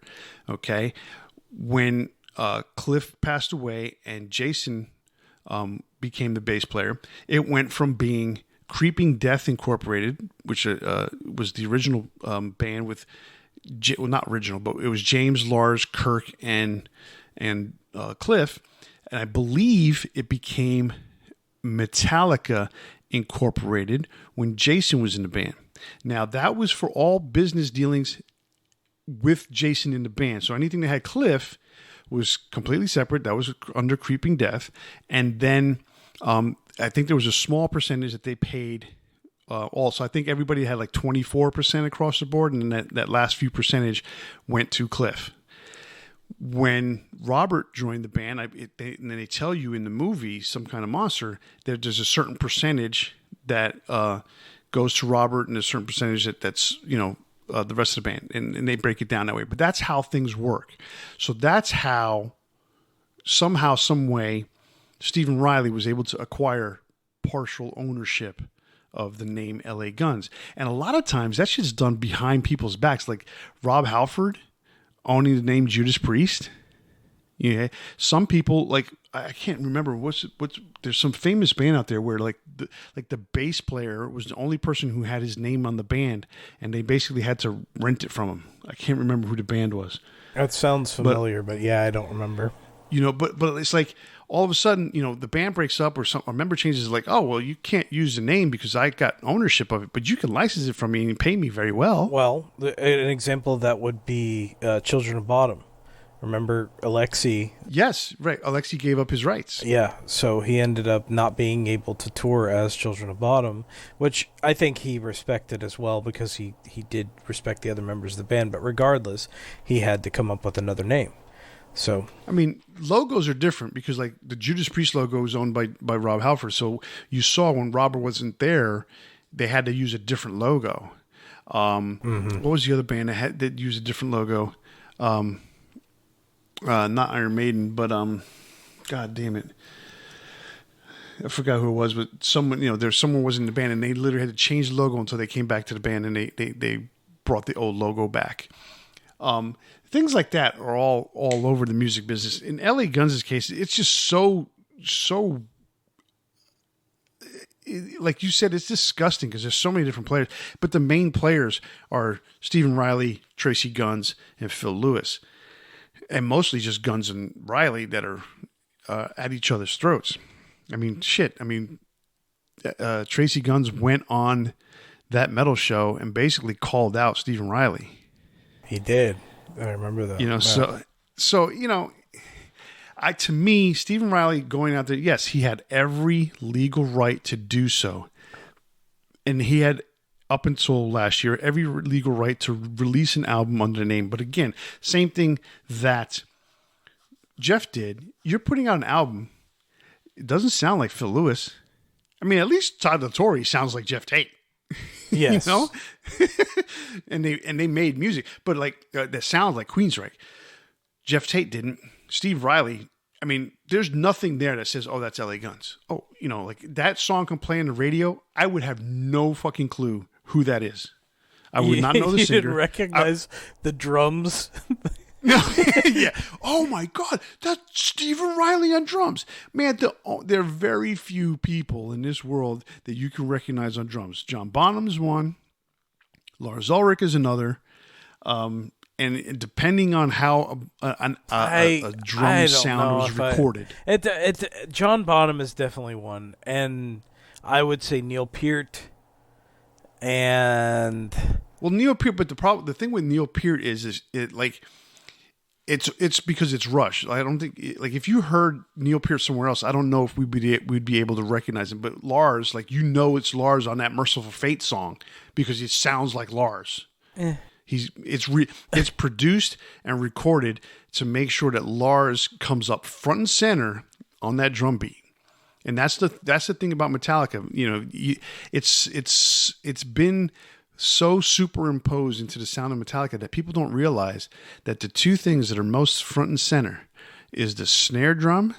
A: Okay, when Cliff passed away and Jason became the bass player, it went from being Creeping Death Incorporated, which was the original band with, not original, but it was James, Lars, Kirk, and Cliff, and I believe it became Metallica Incorporated when Jason was in the band. Now, that was for all business dealings with Jason in the band. So anything that had Cliff was completely separate. That was under Creeping Death. And then I think there was a small percentage that they paid also. I think everybody had like 24% across the board, and then that last few percentage went to Cliff. When Robert joined the band, and then they tell you in the movie, Some Kind of Monster, that there's a certain percentage that goes to Robert, and a certain percentage that's the rest of the band, and they break it down that way. But that's how things work. So that's how somehow, some way, Stephen Riley was able to acquire partial ownership of the name LA Guns. And a lot of times that shit's done behind people's backs, like Rob Halford owning the name Judas Priest. Yeah, some people, like, I can't remember what's there's some famous band out there where the bass player was the only person who had his name on the band, and they basically had to rent it from him. I can't remember who the band was.
B: That sounds familiar, but yeah, I don't remember.
A: But it's like all of a sudden, the band breaks up or a member changes, like, oh, well, you can't use the name because I got ownership of it, but you can license it from me and pay me very well.
B: Well, an example of that would be Children of Bodom. Remember Alexi?
A: Yes, right. Alexi gave up his rights.
B: Yeah, so he ended up not being able to tour as Children of Bodom, which I think he respected as well because he did respect the other members of the band. But regardless, he had to come up with another name. So
A: I mean, logos are different because like the Judas Priest logo is owned by Rob Halford. So you saw when Robert wasn't there, they had to use a different logo. What was the other band that used a different logo? Not Iron Maiden, but God damn it, I forgot who it was. But someone, someone was in the band, and they literally had to change the logo until they came back to the band, and they brought the old logo back. Things like that are all over the music business. In LA Guns' case, it's just so like you said, it's disgusting because there's so many different players. But the main players are Stephen Riley, Tracy Guns, and Phil Lewis. And mostly just Guns and Riley that are at each other's throats. I mean, shit. I mean, Tracy Guns went on that metal show and basically called out Stephen Riley.
B: He did. I remember that.
A: To me, Stephen Riley going out there, yes, he had every legal right to do so. And he had, up until last year, every legal right to release an album under the name. But again, same thing that Jeff did. You're putting out an album. It doesn't sound like Phil Lewis. I mean, at least Todd La Torre sounds like Jeff Tate.
B: Yes.
A: And they made music, but that sounds like Queensryche. Jeff Tate didn't. Steve Riley. I mean, there's nothing there that says, "Oh, that's LA Guns." Oh, like that song can play on the radio. I would have no fucking clue who that is. I would not know the
B: you
A: singer.
B: didn't recognize the drums.
A: No, yeah. Oh my God, that's Stephen Riley on drums, man. There are very few people in this world that you can recognize on drums. John Bonham's one, Lars Ulrich is another, and depending on how a drum sound was recorded,
B: John Bonham is definitely one, and I would say Neil Peart, and
A: Neil Peart. But the thing with Neil Peart is it like. It's because it's Rush. I don't think if you heard Neil Peart somewhere else, I don't know if we'd be able to recognize him. But Lars, it's Lars on that Merciful Fate song because it sounds like Lars. It's produced and recorded to make sure that Lars comes up front and center on that drum beat. And that's the thing about Metallica. It's been so superimposed into the sound of Metallica that people don't realize that the two things that are most front and center is the snare drum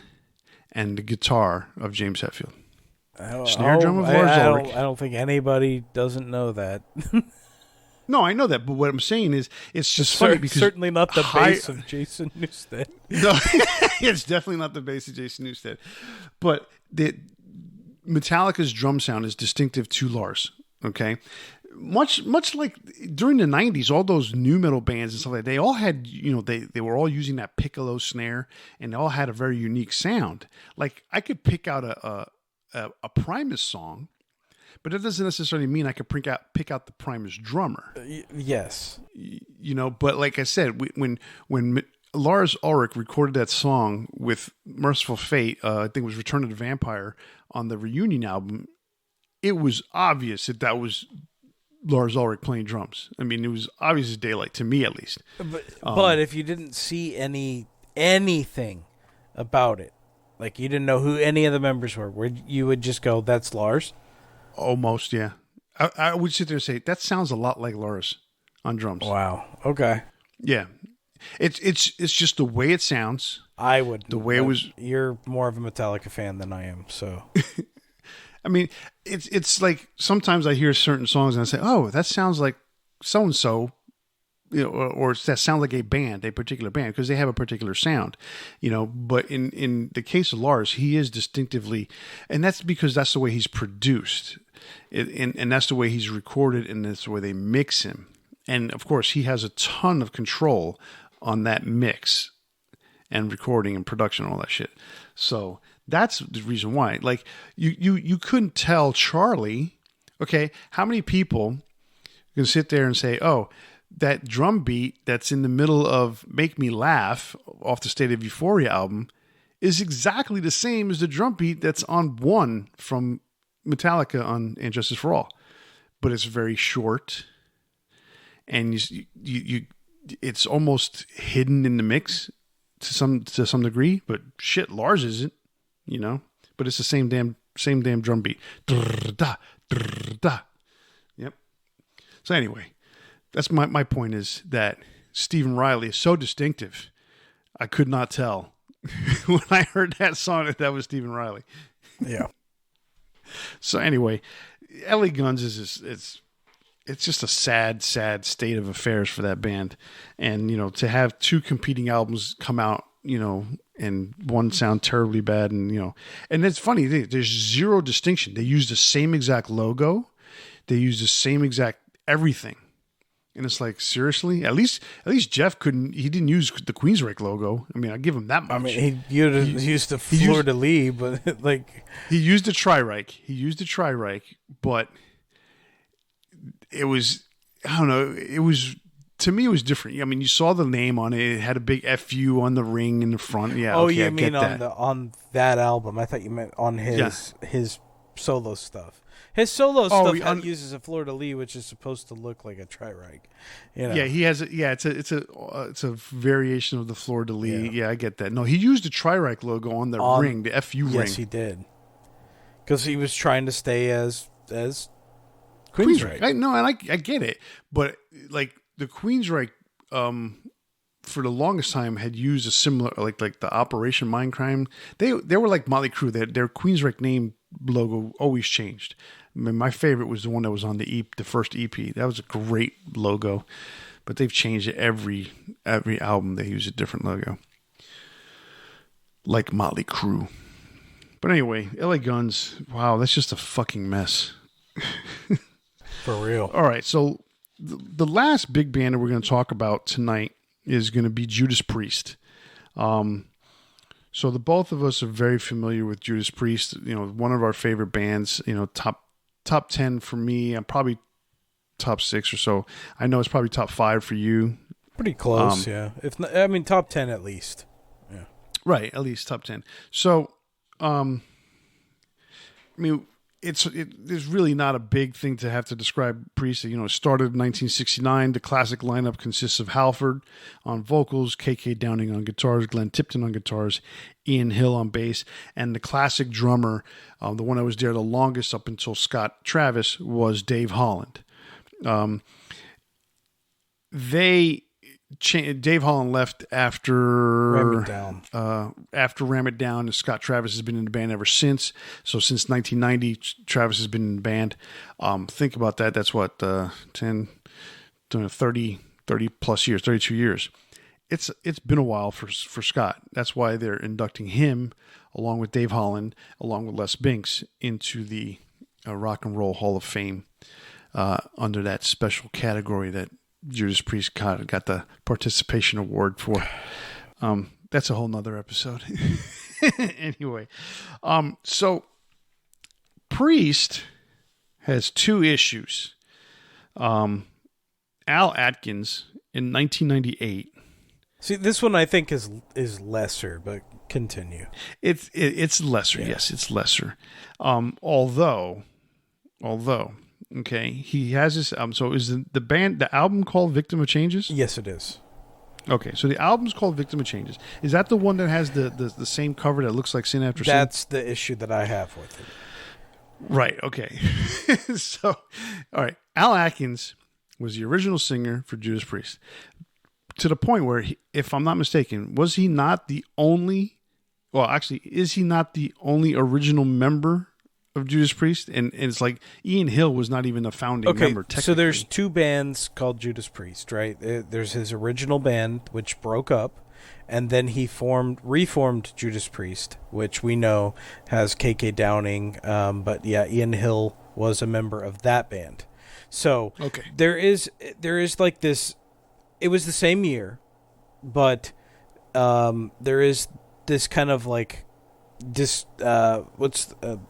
A: and the guitar of James Hetfield. Snare drum of Lars Ulrich.
B: I don't think anybody doesn't know that.
A: No, I know that, but what I'm saying is it's just funny because
B: certainly not the bass of Jason Newsted.
A: No, it's definitely not the bass of Jason Newsted. But Metallica's drum sound is distinctive to Lars, okay? Much like during the 90s, all those new metal bands and stuff like that, they all had, they were all using that piccolo snare, and they all had a very unique sound. Like, I could pick out a Primus song, but that doesn't necessarily mean I could pick out the Primus drummer.
B: Yes.
A: But like I said, when Lars Ulrich recorded that song with Merciful Fate, I think it was Return of the Vampire, on the Reunion album, it was obvious that was Lars Ulrich playing drums. I mean, it was obvious as daylight, to me at least.
B: But if you didn't see anything about it, like you didn't know who any of the members were, you would just go, that's Lars?
A: Almost, yeah. I would sit there and say, that sounds a lot like Lars on drums.
B: Wow. Okay.
A: Yeah. It's just the way it sounds.
B: I would.
A: The way it was.
B: You're more of a Metallica fan than I am, so...
A: I mean, it's like sometimes I hear certain songs and I say, "Oh, that sounds like so and so," or that sounds like a particular band, because they have a particular sound, But in the case of Lars, he is distinctively, and that's because that's the way he's produced, and that's the way he's recorded, and that's the way they mix him. And of course, he has a ton of control on that mix and recording and production and all that shit. So that's the reason why. Like you couldn't tell Charlie. Okay, how many people can sit there and say, "Oh, that drum beat that's in the middle of Make Me Laugh off the State of Euphoria album is exactly the same as the drum beat that's on One from Metallica on And Justice for All," but it's very short, and you it's almost hidden in the mix to some degree. But shit, Lars isn't. But it's the same damn drum beat. Yep. So anyway, that's my point, is that Stephen Riley is so distinctive. I could not tell when I heard that song that was Stephen Riley.
B: Yeah.
A: So anyway, LA Guns it's just a sad state of affairs for that band. And, to have two competing albums come out, and one sound terribly bad, and it's funny, there's zero distinction. They use the same exact logo, they use the same exact everything, and it's like, seriously. At least Jeff he didn't use the Queensryche logo. I mean, I give him that much.
B: I mean, he used the Fleur de Lis, but like
A: he used the Tri-Rike, but it was, I don't know, it was. To me, it was different. I mean, you saw the name on it. It had a big FU on the ring in the front. Yeah.
B: Oh,
A: okay,
B: you
A: I
B: mean
A: get that.
B: on that album? I thought you meant on his solo stuff. His solo stuff uses a Fleur de Lis, which is supposed to look like a Tri-Rike.
A: Yeah, he has. It's a variation of the Fleur de Lis. Yeah, I get that. No, he used the Tri-Rike logo on the ring, the FU ring.
B: Yes, he did. Because he was trying to stay as Queensryche.
A: I get it, but like. The Queensryche, for the longest time, had used a similar, like the Operation Mindcrime. They were like Motley Crue. Their Queensryche name logo always changed. mean, my favorite was the one that was on the first EP. That was a great logo, but they've changed it every album. They use a different logo, like Motley Crue. But anyway, LA Guns. Wow, that's just a fucking mess.
B: For real.
A: All right, so the last big band that we're going to talk about tonight is going to be Judas Priest. So the both of us are very familiar with Judas Priest. You know, one of our favorite bands. You know, top 10 for me. I'm probably top 6 or so. I know it's probably top 5 for you.
B: Pretty close, yeah. If not, I mean, top 10 at least. Yeah.
A: Right, at least top 10. So, I mean, there's really not a big thing to have to describe Priest. You know, it started in 1969. The classic lineup consists of Halford on vocals, KK Downing on guitars, Glenn Tipton on guitars, Ian Hill on bass, and the classic drummer, the one that was there the longest up until Scott Travis, was Dave Holland. Dave Holland left after
B: Ram It Down.
A: After Ram It Down, and Scott Travis has been in the band ever since. So since 1990, Travis has been in the band. Think about that. That's what 10, 30 plus years, 32 years. It's been a while for Scott. That's why they're inducting him along with Dave Holland, along with Les Binks, into the Rock and Roll Hall of Fame under that special category that Judas Priest got the participation award for. That's a whole nother episode. Anyway, so Priest has 2 issues. Al Atkins in 1998.
B: See, this one I think is lesser, but continue.
A: It's lesser. Yeah. Yes, it's lesser. Although, okay, he has this album. So is the album called Victim of Changes?
B: Yes, it is.
A: Okay, so the album's called Victim of Changes. Is that the one that has the same cover that looks like Sin After Sin?
B: That's the issue that I have with it.
A: Right, okay. So, all right, Al Atkins was the original singer for Judas Priest. To the point where, if I'm not mistaken, was he not the only... Well, actually, is he not the only original member of Judas Priest? And it's like Ian Hill was not even a founding member, technically.
B: So there's 2 bands called Judas Priest, right? There's his original band, which broke up, and then he reformed Judas Priest, which we know has KK Downing, but yeah, Ian Hill was a member of that band. So
A: okay.
B: there is like this. It was the same year, but there is this kind of like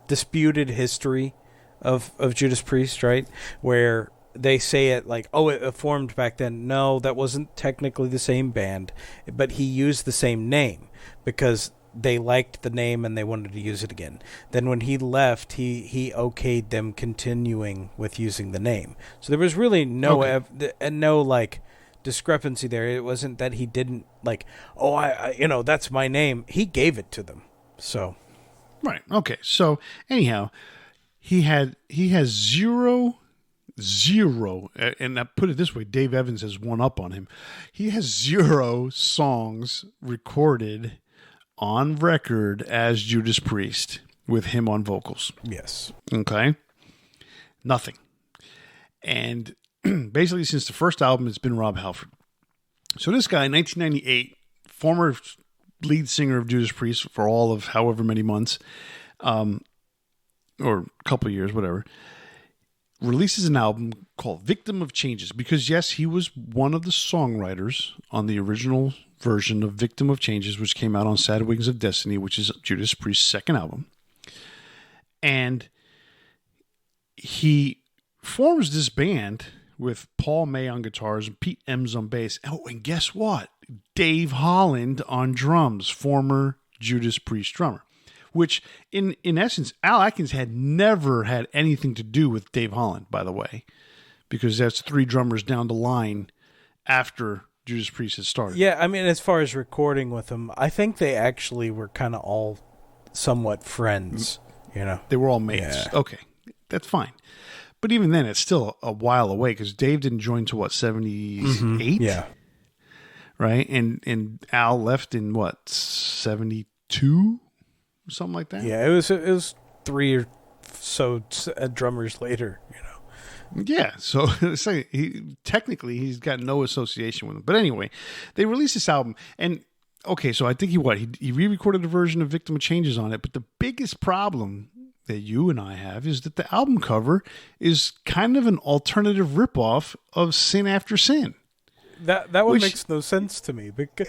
B: disputed history of Judas Priest, right? Where they say it like, oh, it formed back then. No, that wasn't technically the same band, but he used the same name because they liked the name and they wanted to use it again. Then when he left, he okayed them continuing with using the name. So there was really no like discrepancy there. It wasn't that he didn't like, oh, I that's my name. He gave it to them. So,
A: right. Okay. So anyhow, he has zero, and I put it this way, Dave Evans has one up on him. He has 0 songs recorded on record as Judas Priest with him on vocals.
B: Yes.
A: Okay. Nothing. And basically since the first album, it's been Rob Halford. So this guy, 1998, former lead singer of Judas Priest for all of however many months, or a couple of years, whatever, releases an album called Victim of Changes because, yes, he was one of the songwriters on the original version of Victim of Changes, which came out on Sad Wings of Destiny, which is Judas Priest's second album. And he forms this band with Paul May on guitars and Pete Ems on bass. Oh, and guess what? Dave Holland on drums, former Judas Priest drummer. Which, in essence, Al Atkins had never had anything to do with Dave Holland, by the way, because that's 3 drummers down the line after Judas Priest had started.
B: Yeah, I mean, as far as recording with him, I think they actually were kind of all somewhat friends, you know?
A: They were all mates. Yeah. Okay, that's fine. But even then, it's still a while away because Dave didn't join to 78?
B: Mm-hmm. Yeah.
A: Right? And Al left in 72? Something like that.
B: Yeah, it was 3 or drummers later,
A: Yeah, so technically he's got no association with them. But anyway, they released this album, and okay, so I think he re-recorded a version of "Victim of Changes" on it. But the biggest problem that you and I have is that the album cover is kind of an alternative ripoff of "Sin After Sin."
B: That one makes no sense to me, because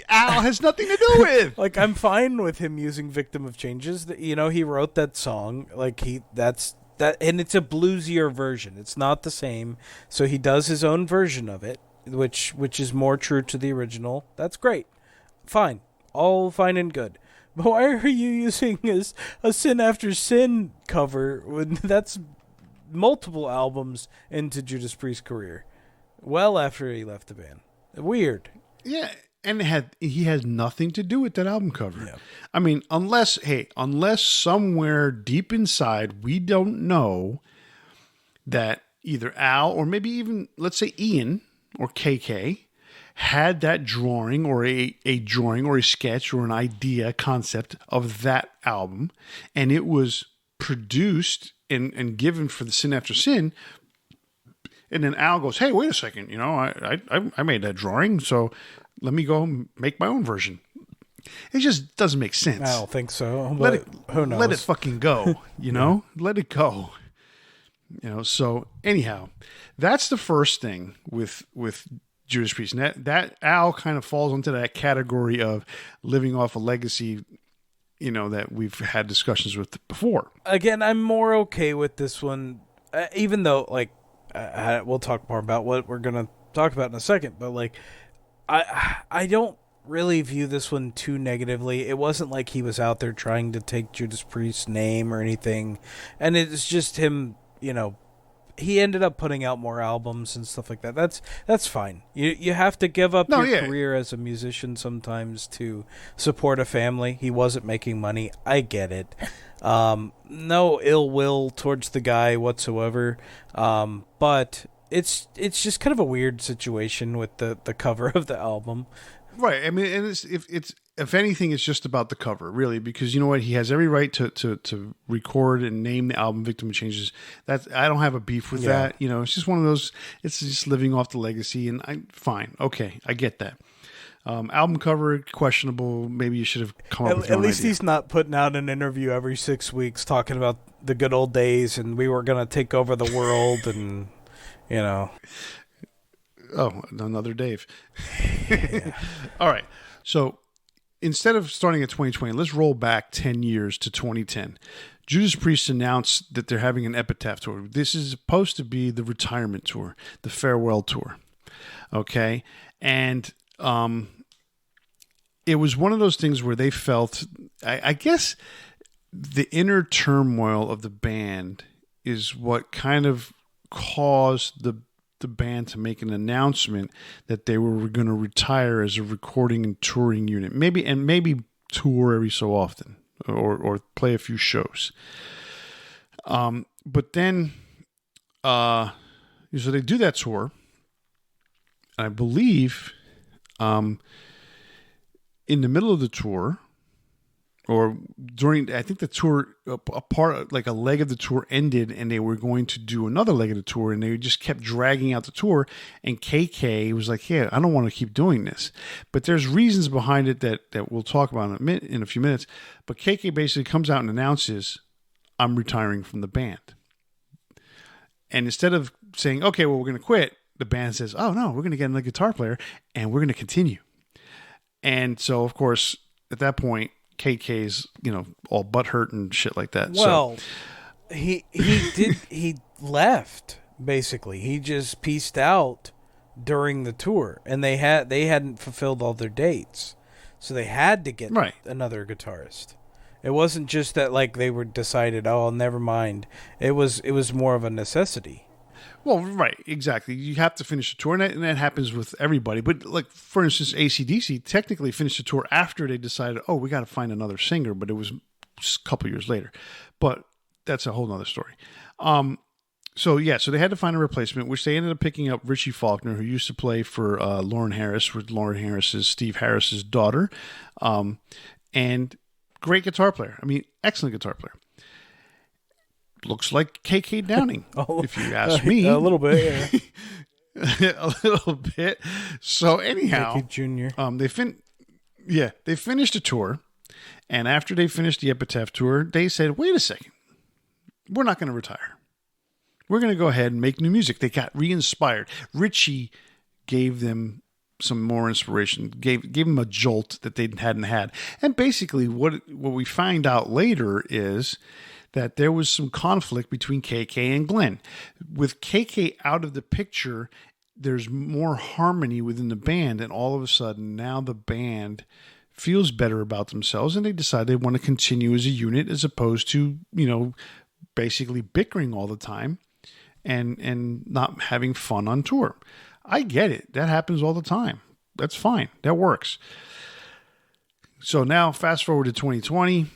A: Al has nothing to do with.
B: Like, I'm fine with him using "Victim of Changes." He wrote that song. And it's a bluesier version. It's not the same. So he does his own version of it, which is more true to the original. That's great. Fine. All fine and good. But why are you using a "Sin After Sin" cover when that's multiple albums into Judas Priest's career? Well after he left the band. Weird.
A: Yeah, and he has nothing to do with that album cover.
B: Yeah.
A: I mean, unless somewhere deep inside we don't know that either Al or maybe even, let's say, Ian or KK had that drawing or a drawing or a sketch or an idea, concept of that album, and it was produced and given for the "Sin After Sin." And then Al goes, "Hey, wait a second, I made that drawing, so let me go make my own version." It just doesn't make sense.
B: I don't think so. But who knows?
A: Let it fucking go, Let it go. So anyhow, that's the first thing with Judas Priest. And that Al kind of falls into that category of living off a legacy, that we've had discussions with before.
B: Again, I'm more okay with this one, even though, we'll talk more about what we're going to talk about in a second, but I don't really view this one too negatively. It wasn't like he was out there trying to take Judas Priest's name or anything, and it's just him, he ended up putting out more albums and stuff like that. That's fine. You have to give up your career as a musician sometimes to support a family. He wasn't making money. I get it. No ill will towards the guy whatsoever. But it's just kind of a weird situation with the cover of the album.
A: Right. I mean, and if anything, it's just about the cover, really, because you know what? He has every right to record and name the album "Victim of Changes." I don't have a beef with that. It's just one of those. It's just living off the legacy, and fine, okay, I get that. Album cover questionable. Maybe you should have come up with your own
B: At least
A: idea.
B: He's not putting out an interview every 6 weeks talking about the good old days and we were gonna take over the world and
A: Oh, another Dave. All right. So instead of starting at 2020, let's roll back 10 years to 2010. Judas Priest announced that they're having an Epitaph tour. This is supposed to be the retirement tour, the farewell tour. Okay. And it was one of those things where they felt, I guess, the inner turmoil of the band is what kind of caused the band to make an announcement that they were going to retire as a recording and touring unit. Maybe tour every so often or play a few shows. But then, so they do that tour. I believe, in the middle of the tour, or during, I think the tour, a part, like a leg of the tour ended and they were going to do another leg of the tour and they just kept dragging out the tour. And KK was like, "Yeah, I don't want to keep doing this." But there's reasons behind it that we'll talk about in a few minutes. But KK basically comes out and announces, "I'm retiring from the band." And instead of saying, "Okay, well, we're going to quit," the band says, "Oh no, we're going to get another guitar player and we're going to continue." And so, of course, at that point, KK's, all butthurt and shit like that.
B: Well, so he left, basically. He just pieced out during the tour, and they hadn't fulfilled all their dates. So they had to get another guitarist. It wasn't just that they were decided, "Oh, never mind." It was more of a necessity.
A: Well, right, exactly. You have to finish the tour, and that happens with everybody. But, for instance, AC/DC technically finished the tour after they decided, "Oh, we got to find another singer," but it was a couple years later. But that's a whole nother story. So they had to find a replacement, which they ended up picking up Richie Faulkner, who used to play for Lauren Harris, with Lauren Harris's, Steve Harris's daughter, and great guitar player. I mean, excellent guitar player. looks like KK Downing, if you ask me.
B: A little bit, yeah.
A: A little bit. So anyhow,
B: KK Jr.
A: They finished a tour, and after they finished the Epitaph tour, they said, "Wait a second, we're not going to retire. We're going to go ahead and make new music." They got re-inspired. Ritchie gave them some more inspiration, gave them a jolt that they hadn't had. And basically what we find out later is that there was some conflict between KK and Glenn. With KK out of the picture, there's more harmony within the band, and all of a sudden now the band feels better about themselves, and they decide they want to continue as a unit as opposed to, basically bickering all the time and not having fun on tour. I get it. That happens all the time. That's fine. That works. So now fast forward to 2020.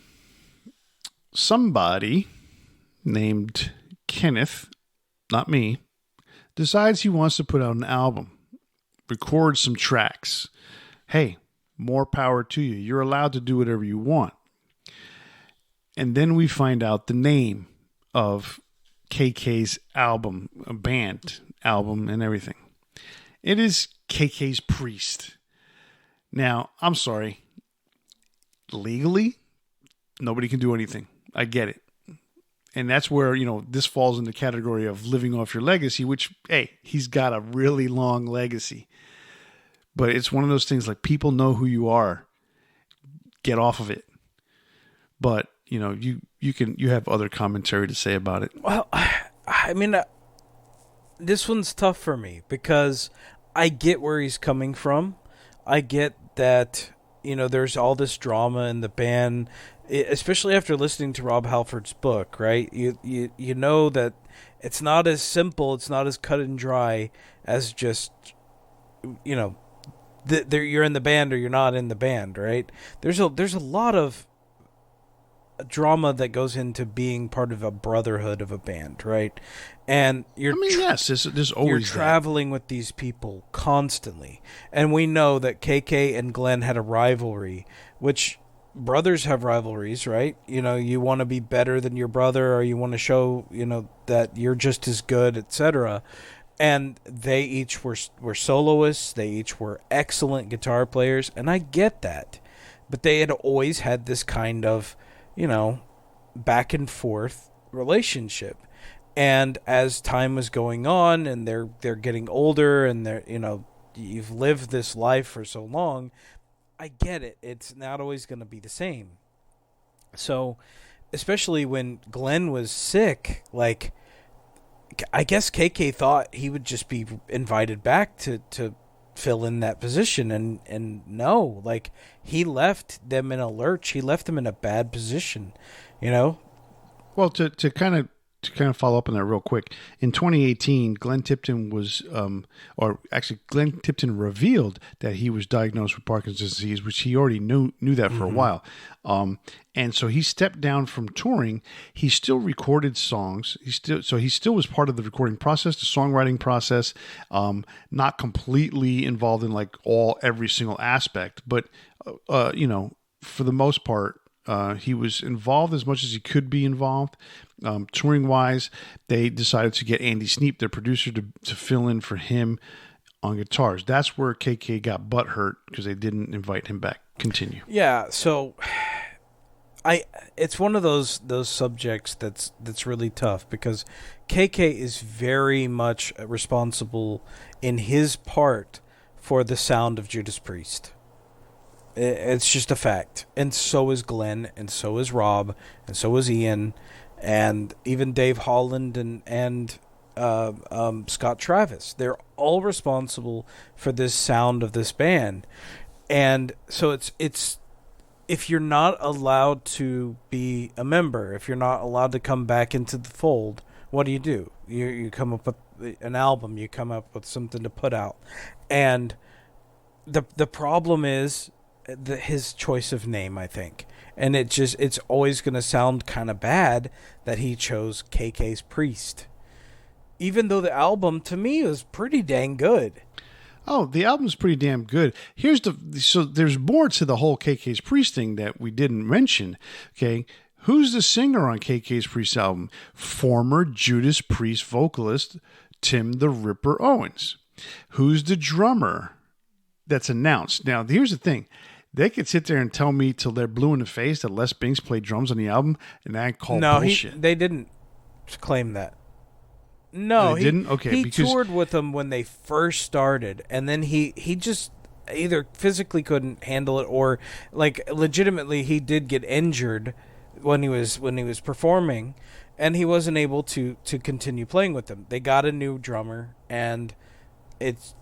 A: Somebody named Kenneth, not me, decides he wants to put out an album, record some tracks. Hey, more power to you. You're allowed to do whatever you want. And then we find out the name of KK's album, a band album and everything. It is KK's Priest. Now, I'm sorry. Legally, nobody can do anything. I get it. And that's where, this falls in the category of living off your legacy, which, hey, he's got a really long legacy. But it's one of those things like people know who you are. Get off of it. But, you have other commentary to say about it.
B: Well, I mean, this one's tough for me because I get where he's coming from. I get that, there's all this drama in the band, especially after listening to Rob Halford's book, right? You know that it's not as simple, it's not as cut and dry as just, you're in the band or you're not in the band, right? There's a lot of drama that goes into being part of a brotherhood of a band, right? And
A: yes, there's always
B: you're traveling with these people constantly, and we know that KK and Glenn had a rivalry, which brothers have rivalries, right? You want to be better than your brother, or you want to show that you're just as good, etc. And they each were soloists. They each were excellent guitar players, and I get that, but they had always had this kind of back and forth relationship. And as time was going on and they're getting older and you've lived this life for so long, I get it. It's not always going to be the same. So, especially when Glenn was sick, like, I guess KK thought he would just be invited back to fill in that position, and no, like, he left them in a lurch. He left them in a bad position,
A: Well, to kind of follow up on that real quick, in 2018, Glenn Tipton Glenn Tipton revealed that he was diagnosed with Parkinson's disease, which he already knew that for a while. And so he stepped down from touring. He still recorded songs. He still was part of the recording process, the songwriting process, not completely involved in every single aspect, but for the most part, he was involved as much as he could be involved. Touring wise, they decided to get Andy Sneap, their producer, to fill in for him on guitars. That's where KK got butthurt because they didn't invite him back. Continue.
B: Yeah, so it's one of those subjects that's really tough because KK is very much responsible in his part for the sound of Judas Priest. It's just a fact. And so is Glenn, and so is Rob, and so is Ian, and even Dave Holland and Scott Travis. They're all responsible for this sound of this band. And so it's if you're not allowed to be a member, if you're not allowed to come back into the fold, what do? You come up with an album, you come up with something to put out. And the problem is his choice of name, I think. And it's always going to sound kind of bad that he chose KK's Priest. Even though the album, to me, was pretty dang good.
A: Oh, the album's pretty damn good. So there's more to the whole KK's Priest thing that we didn't mention. Okay. Who's the singer on KK's Priest album? Former Judas Priest vocalist Tim the Ripper Owens. Who's the drummer that's announced? Now, here's the thing. They could sit there and tell me till they're blue in the face that Les Binks played drums on the album, and I call bullshit.
B: They didn't claim that. No,
A: they didn't? Okay,
B: he toured with them when they first started, and then he just either physically couldn't handle it or, like, legitimately he did get injured when he was performing, and he wasn't able to continue playing with them. They got a new drummer, and it's,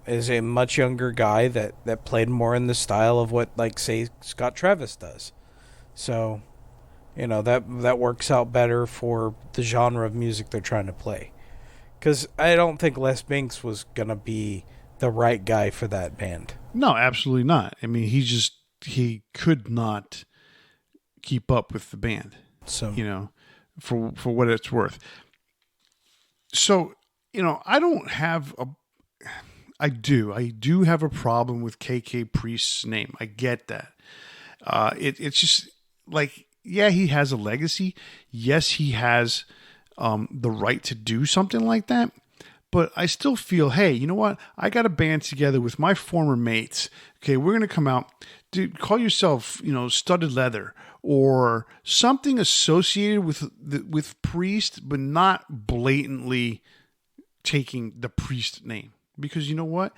B: is a much younger guy that played more in the style of what, like, say, Scott Travis does. So, that works out better for the genre of music they're trying to play. Because I don't think Les Binks was going to be the right guy for that band.
A: No, absolutely not. I mean, he could not keep up with the band. So, for what it's worth. So, I do have a problem with KK Priest's name. I get that. It's just like, yeah, he has a legacy. Yes, he has the right to do something like that. But I still feel, hey, you know what? I got a band together with my former mates. Okay, we're going to come out. Dude, call yourself, Studded Leather or something associated with Priest, but not blatantly taking the Priest name. Because you know what?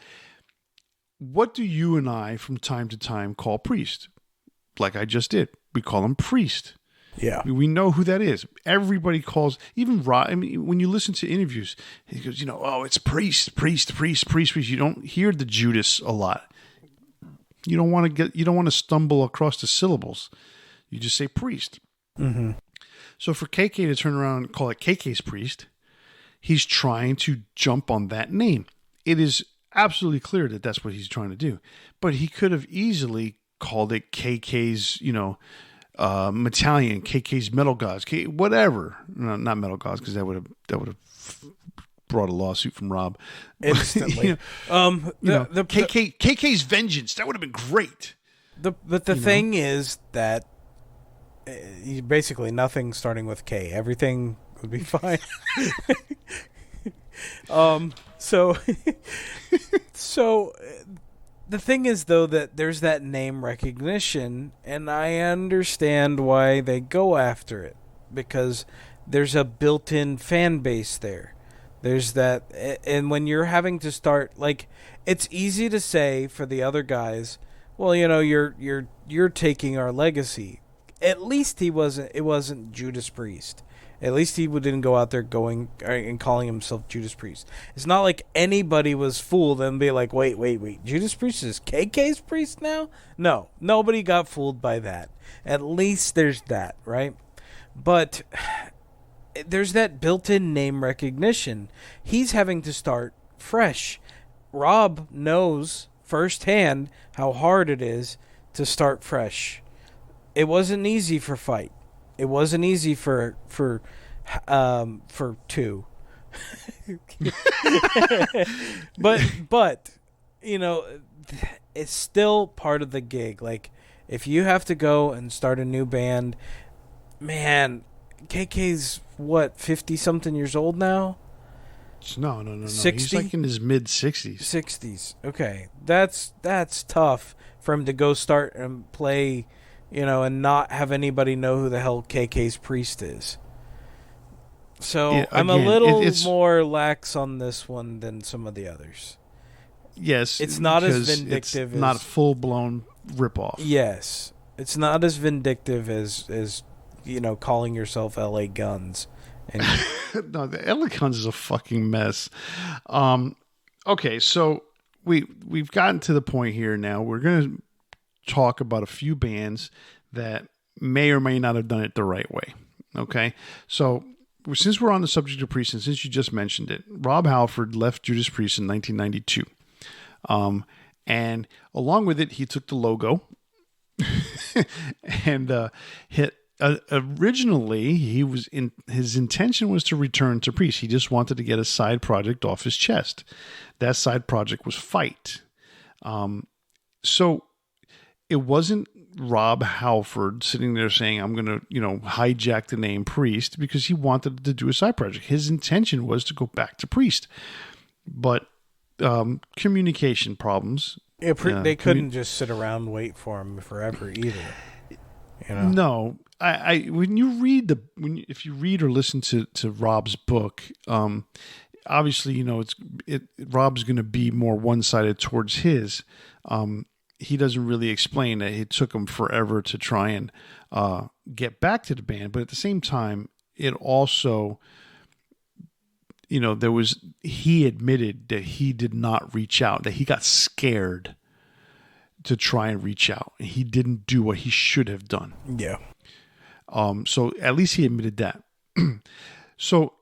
A: What do you and I from time to time call Priest? Like I just did. We call him Priest.
B: Yeah.
A: We know who that is. Everybody calls, even Rob. I mean, when you listen to interviews, he goes, it's Priest. You don't hear the Judas a lot. You don't want to stumble across the syllables. You just say Priest.
B: Mm-hmm.
A: So for KK to turn around and call it KK's Priest, he's trying to jump on that name. It is absolutely clear that that's what he's trying to do. But he could have easily called it KK's, Metallion, KK's Metal Gods, whatever. No, not Metal Gods, because that would have brought a lawsuit from Rob
B: instantly.
A: KK's Vengeance, that would have been great.
B: But the thing is that basically nothing starting with K. Everything would be fine. So the thing is, though, that there's that name recognition, and I understand why they go after it, because there's a built-in fan base there. There's that, and when you're having to start, like, it's easy to say for the other guys, well, you're taking our legacy. At least it wasn't Judas Priest. At least he didn't go out there going and calling himself Judas Priest. It's not like anybody was fooled and be like, wait. Judas Priest is KK's Priest now? No, nobody got fooled by that. At least there's that, right? But there's that built-in name recognition. He's having to start fresh. Rob knows firsthand how hard it is to start fresh. It wasn't easy for Fight. It wasn't easy for 2. but it's still part of the gig. Like, if you have to go and start a new band, man, KK's what, 50 something years old now?
A: No.
B: 60?
A: He's like in his mid 60s.
B: 60s. Okay. That's tough for him to go start and play, and not have anybody know who the hell KK's Priest is. So yeah, I'm a little more lax on this one than some of the others.
A: Yes.
B: It's not as vindictive.
A: It's not a full-blown ripoff.
B: Yes. It's not as vindictive as calling yourself LA Guns. And
A: no, the LA Guns is a fucking mess. Okay, so we've gotten to the point here now. We're going to talk about a few bands that may or may not have done it the right way. Okay, so since we're on the subject of Priest, and since you just mentioned it, Rob Halford left Judas Priest in 1992. And along with it, he took the logo and originally his intention was to return to Priest. He just wanted to get a side project off his chest. That side project was Fight. So it wasn't Rob Halford sitting there saying, I'm going to, hijack the name Priest because he wanted to do a side project. His intention was to go back to Priest. But communication problems.
B: Yeah, they couldn't just sit around and wait for him forever either.
A: No. If you read or listen to Rob's book, obviously, Rob's going to be more one-sided towards his. He doesn't really explain that it took him forever to try and get back to the band, but at the same time, it also, he admitted that he did not reach out, that he got scared to try and reach out. He didn't do what he should have done.
B: Yeah.
A: So at least he admitted that. So,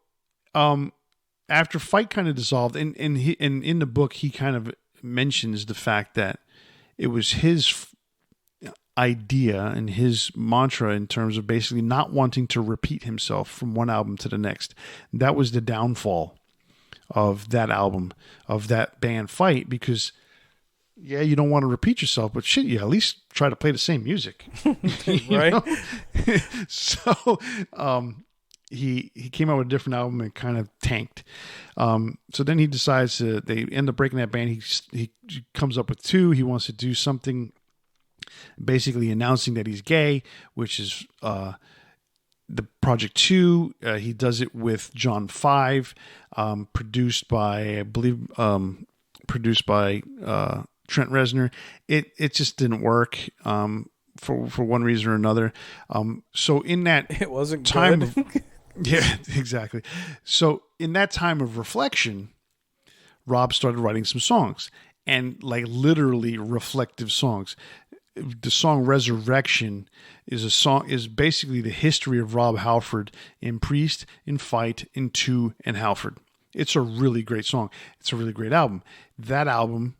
A: after Fight kind of dissolved, and in the book, he kind of mentions the fact that it was his idea and his mantra in terms of basically not wanting to repeat himself from one album to the next. That was the downfall of that album, of that band Fight, because you don't want to repeat yourself, but shit, you at least try to play the same music.
B: Right?
A: So, he came out with a different album and kind of tanked. So then he decides they end up breaking that band. He comes up with two. He wants to do something basically announcing that he's gay, which is the Project 2. He does it with John 5, produced by, I believe, Trent Reznor. It just didn't work. For one reason or another. So in that
B: it wasn't
A: time
B: good.
A: Yeah, exactly. So in that time of reflection, Rob started writing some songs, and like literally reflective songs. The song Resurrection is basically the history of Rob Halford in Priest, in Fight, in Two, and Halford. It's a really great song. It's a really great album. That album,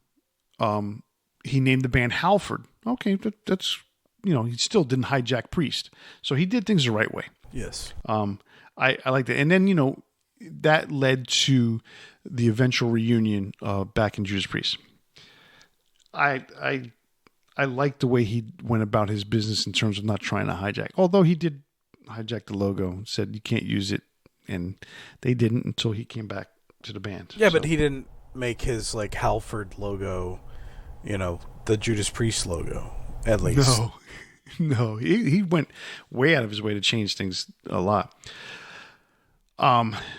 A: he named the band Halford. Okay, that's, he still didn't hijack Priest. So he did things the right way.
B: Yes.
A: I like that. And then, that led to the eventual reunion back in Judas Priest. I like the way he went about his business in terms of not trying to hijack. Although he did hijack the logo and said you can't use it. And they didn't until he came back to the band.
B: Yeah, but he didn't make his like Halford logo, the Judas Priest logo, at least.
A: No, he went way out of his way to change things a lot.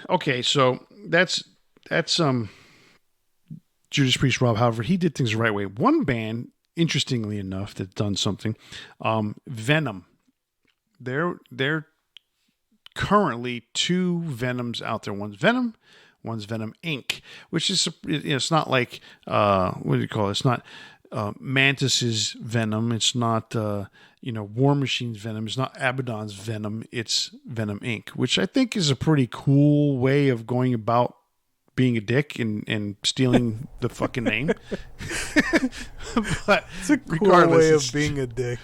A: Okay, so that's Judas Priest, Rob Halford. He did things the right way. One band, interestingly enough, that's done something. Venom. They're currently two Venoms out there. One's Venom Inc., which is, it's not like what do you call it? It's not Mantis's Venom. It's not War Machine's Venom. It's not Abaddon's Venom. It's Venom Inc., which I think is a pretty cool way of going about being a dick and stealing the fucking name. But
B: it's a cool way of being a dick.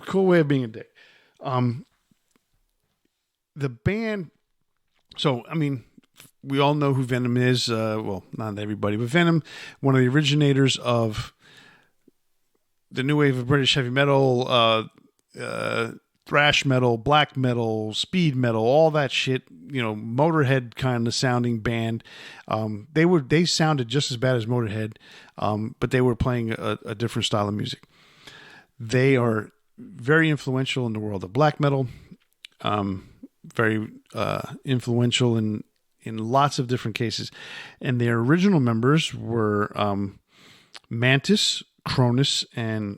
A: Cool way of being a dick. The band. So, I mean, we all know who Venom is. Well, not everybody, but Venom, one of the originators of the new wave of British heavy metal, thrash metal, black metal, speed metal, all that shit. Motorhead kind of sounding band. They sounded just as bad as Motorhead, but they were playing a different style of music. They are very influential in the world of black metal. Very influential in lots of different cases. And their original members were Mantis, Cronus, and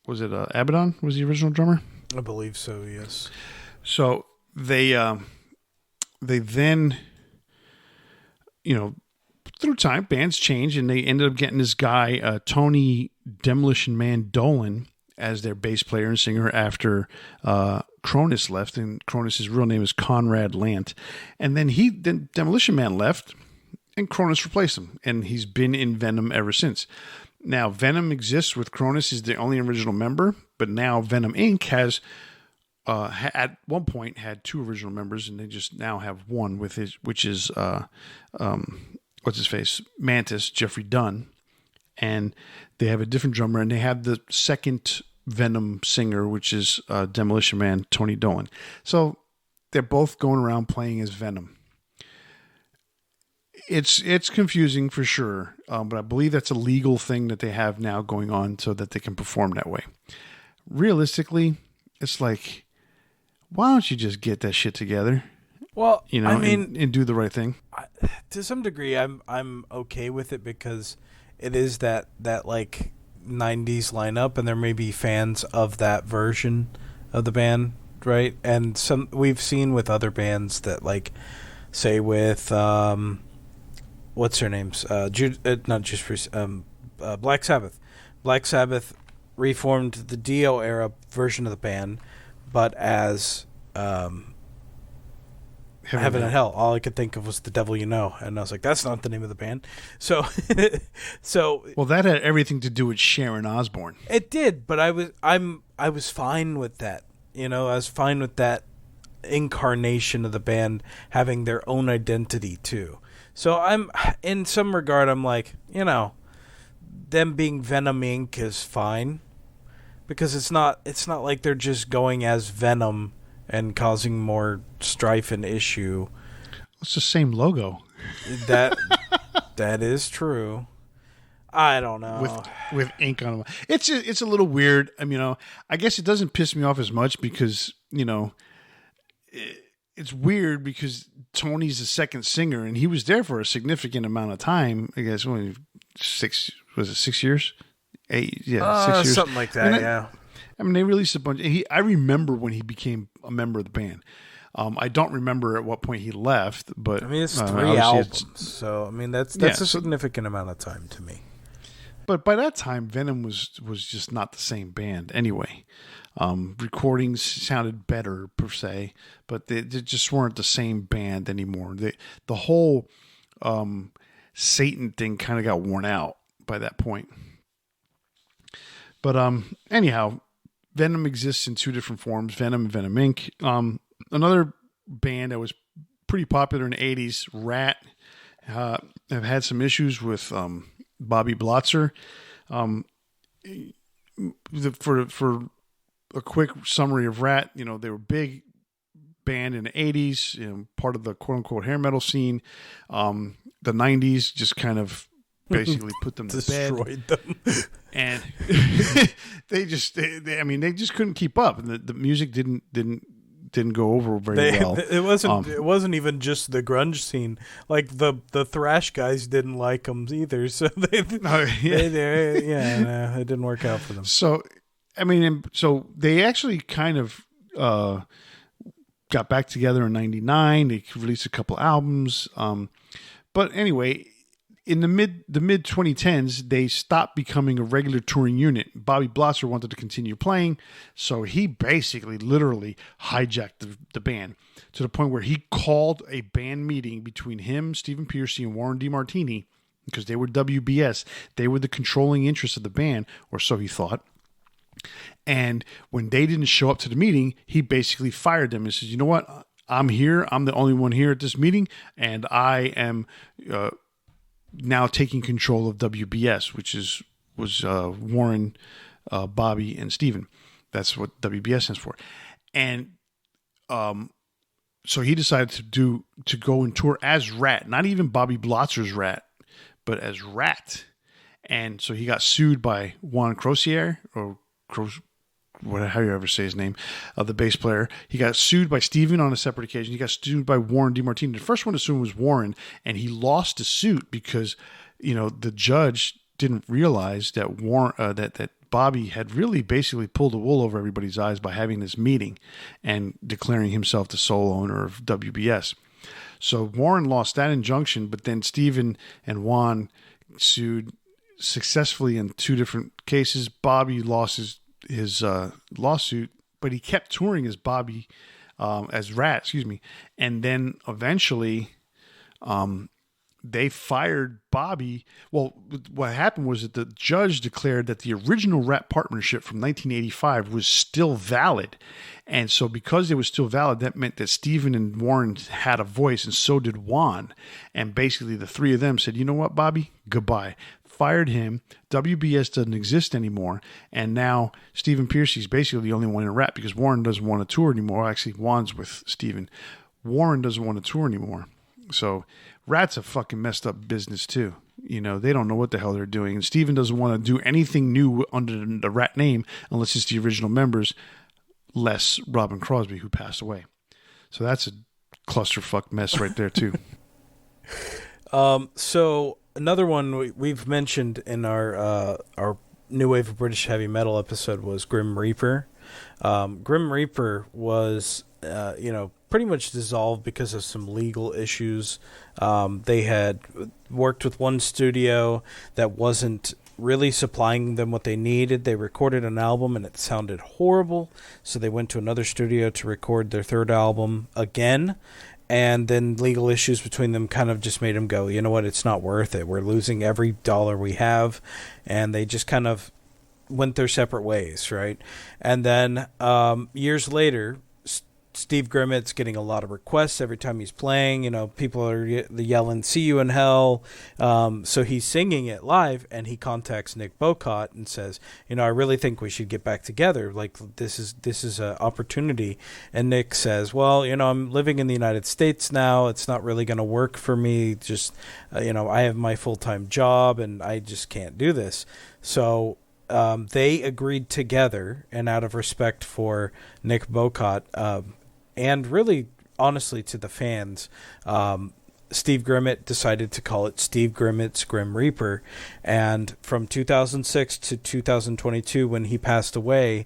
A: was it Abaddon was the original drummer?
B: I believe so, yes.
A: So they then, through time, bands change, and they ended up getting this guy, Tony Demolition Man Dolan, as their bass player and singer after Cronus left, and Cronus's real name is Conrad Lant. And then Demolition Man left, and Cronus replaced him, and he's been in Venom ever since. Now, Venom exists with Cronus as the only original member, but now Venom Inc. has, at one point, had two original members, and they just now have one which is, what's his face? Mantis, Jeffrey Dunn. And they have a different drummer, and they have the second Venom singer, which is Demolition Man Tony Dolan. So they're both going around playing as Venom. It's confusing for sure, but I believe that's a legal thing that they have now going on so that they can perform that way. Realistically, it's like, why don't you just get that shit together?
B: Well, I mean,
A: and do the right thing.
B: To some degree, I'm okay with it because it is that like 90s lineup, and there may be fans of that version of the band, right? And some we've seen with other bands that, like, say with what's their names? Black Sabbath. Black Sabbath reformed the Dio era version of the band, but as Heaven and Hell. All I could think of was The Devil You Know, and I was like, that's not the name of the band. So
A: well, that had everything to do with Sharon Osbourne.
B: It did, but I was fine with that. I was fine with that incarnation of the band having their own identity too. So I'm, in some regard, I'm like, them being Venom Inc. is fine, because it's not like they're just going as Venom and causing more strife and issue.
A: It's the same logo.
B: That is true. I don't know.
A: With ink on them. It's a little weird. I mean, I guess it doesn't piss me off as much because, it's weird because Tony's the second singer and he was there for a significant amount of time. I guess only 6 years? 8, 6 years.
B: Something like that,
A: I mean, they released a bunch. I remember when he became a member of the band. I don't remember at what point he left, but
B: I mean, it's 3 albums, so I mean that's a significant amount of time to me.
A: But by that time, Venom was just not the same band anyway. Recordings sounded better per se, but they just weren't the same band anymore. The whole Satan thing kind of got worn out by that point. But anyhow, Venom exists in 2 different forms: Venom and Venom Inc. Another band that was pretty popular in the 80s, Rat, have had some issues with Bobby Blotzer. For a quick summary of Rat, they were a big band in the 80s, part of the quote-unquote hair metal scene. The 90s just kind of basically put them to bed.
B: Destroyed them.
A: And they just couldn't keep up. And the music didn't go over very well.
B: It wasn't even just the grunge scene. Like the thrash guys didn't like them either. So it didn't work out for them.
A: So, I mean, so they actually kind of got back together in '99. They released a couple albums. But anyway, in the mid 2010s, they stopped becoming a regular touring unit. Bobby Blotzer wanted to continue playing, so he basically literally hijacked the band to the point where he called a band meeting between him, Stephen Pearcy, and Warren DeMartini, because they were WBS. They were the controlling interest of the band, or so he thought. And when they didn't show up to the meeting, he basically fired them and says, "You know what? I'm here. I'm the only one here at this meeting, and I am now taking control of WBS," which was Warren, Bobby, and Steven. That's what WBS stands for. And so he decided to go and tour as Rat, not even Bobby Blotzer's Rat, but as Rat. And so he got sued by Juan Crocier, or how you ever say his name, the bass player. He got sued by Steven on a separate occasion. He got sued by Warren DeMartini. The first one to sue was Warren, and he lost the suit because, the judge didn't realize that that Bobby had really basically pulled the wool over everybody's eyes by having this meeting and declaring himself the sole owner of WBS. So Warren lost that injunction, but then Steven and Juan sued successfully in 2 different cases. Bobby lost his lawsuit, but he kept touring as Bobby, as Rat, and then eventually they fired Bobby. Well, what happened was that the judge declared that the original Rat partnership from 1985 was still valid, and so because it was still valid, that meant that Steven and Warren had a voice, and so did Juan, and basically the 3 of them said, "You know what, Bobby? Goodbye. fired him. WBS doesn't exist anymore. And now Stephen Pearcy's basically the only one in Rat because Warren doesn't want to tour anymore. Actually, Juan's with Stephen. Warren doesn't want to tour anymore. So Rat's a fucking messed up business too. They don't know what the hell they're doing. And Stephen doesn't want to do anything new under the Rat name unless it's the original members, less Robin Crosby, who passed away. So that's a clusterfuck mess right there too.
B: So another one we've mentioned in our New Wave of British Heavy Metal episode was Grim Reaper. Grim Reaper was, pretty much dissolved because of some legal issues. They had worked with one studio that wasn't really supplying them what they needed. They recorded an album and it sounded horrible, so they went to another studio to record their third album again. And then legal issues between them kind of just made them go, you know what, it's not worth it. We're losing every dollar we have. And they just kind of went their separate ways, right? And then years later, Steve Grimmett's getting a lot of requests every time he's playing. People are yelling, "See you in hell." So he's singing it live, and he contacts Nick Bocott and says, "I really think we should get back together. Like this is an opportunity." And Nick says, "Well, I'm living in the United States now. It's not really going to work for me. Just, I have my full-time job, and I just can't do this." So they agreed together, and out of respect for Nick Bocott, and really, honestly, to the fans, Steve Grimmett decided to call it Steve Grimmett's Grim Reaper. And from 2006 to 2022, when he passed away,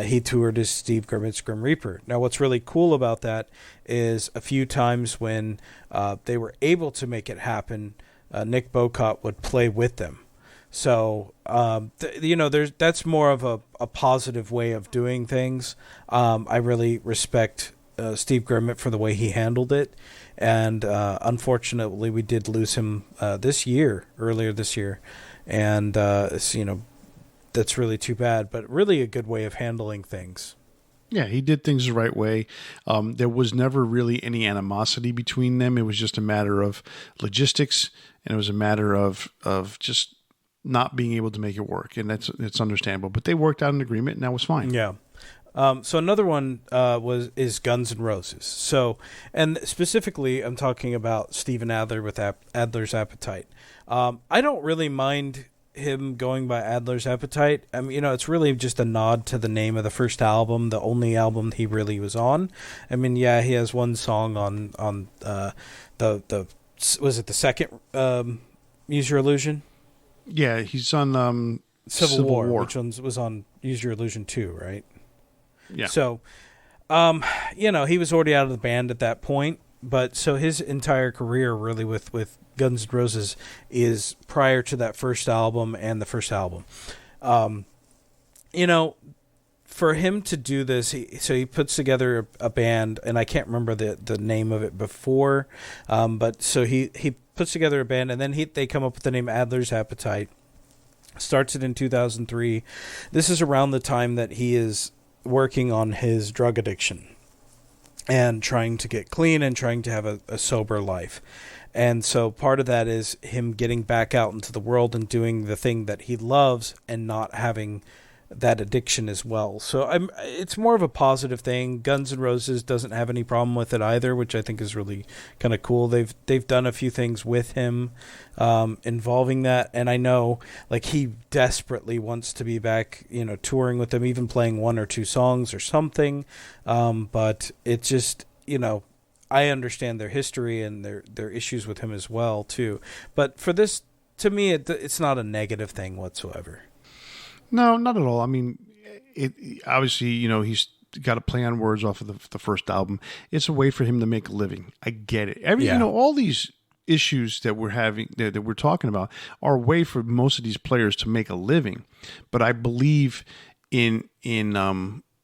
B: he toured as Steve Grimmett's Grim Reaper. Now, what's really cool about that is a few times when they were able to make it happen, Nick Bocott would play with them. So, that's more of a positive way of doing things. I really respect Steve Grimmett for the way he handled it. And unfortunately, we did lose him earlier this year. And, that's really too bad, but really a good way of handling things.
A: Yeah, he did things the right way. There was never really any animosity between them. It was just a matter of logistics, and it was a matter of just not being able to make it work, and it's understandable. But they worked out an agreement, and that was fine.
B: Yeah. So another one is Guns N' Roses. So, and specifically, I'm talking about Steven Adler with Adler's Appetite. I don't really mind him going by Adler's Appetite. I mean, it's really just a nod to the name of the first album, the only album he really was on. I mean, yeah, he has one song on the was it the second Use Your Illusion?
A: Yeah, he's on
B: Civil War, which was on Use Your Illusion 2, right?
A: Yeah.
B: So, he was already out of the band at that point, but so his entire career really with Guns N' Roses is prior to that first album and the first album. For him to do this, he puts together a band, and I can't remember the name of it before, but so he puts together a band, and then they come up with the name Adler's Appetite. Starts it in 2003. This is around the time that he is working on his drug addiction and trying to get clean and trying to have a sober life. And so part of that is him getting back out into the world and doing the thing that he loves and not having that addiction as well. So it's more of a positive thing. Guns N' Roses doesn't have any problem with it either, which I think is really kind of cool. They've done a few things with him involving that, and I know like he desperately wants to be back, touring with them, even playing one or two songs or something. But it just, I understand their history and their issues with him as well too. But for this, to me, it's not a negative thing whatsoever.
A: No, not at all. I mean, it obviously, he's got to play on words off of the first album. It's a way for him to make a living. I get it. All these issues that we're having, that we're talking about, are a way for most of these players to make a living. But I believe in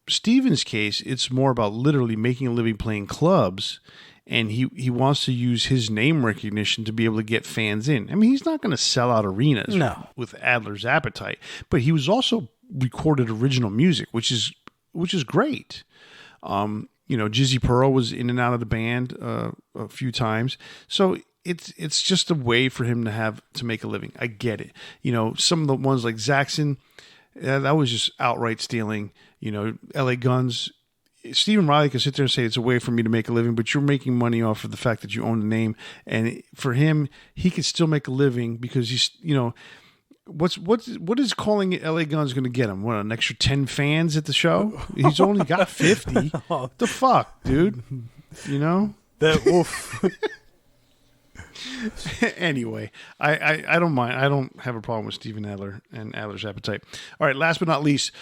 A: Steven's case, it's more about literally making a living playing clubs. And he wants to use his name recognition to be able to get fans in. I mean, he's not going to sell out arenas with Adler's Appetite, but he was also recorded original music, which is great. Jizzy Pearl was in and out of the band a few times, so it's just a way for him to make a living. I get it. Some of the ones like Zaxxon, that was just outright stealing. LA Guns. Stephen Riley can sit there and say it's a way for me to make a living, but you're making money off of the fact that you own the name. And for him, he could still make a living because he's, what is calling it LA Guns going to get him? What, an extra 10 fans at the show? He's only got 50. The fuck, dude?
B: That wolf.
A: Anyway, I don't mind. I don't have a problem with Steven Adler and Adler's Appetite. All right, last but not least,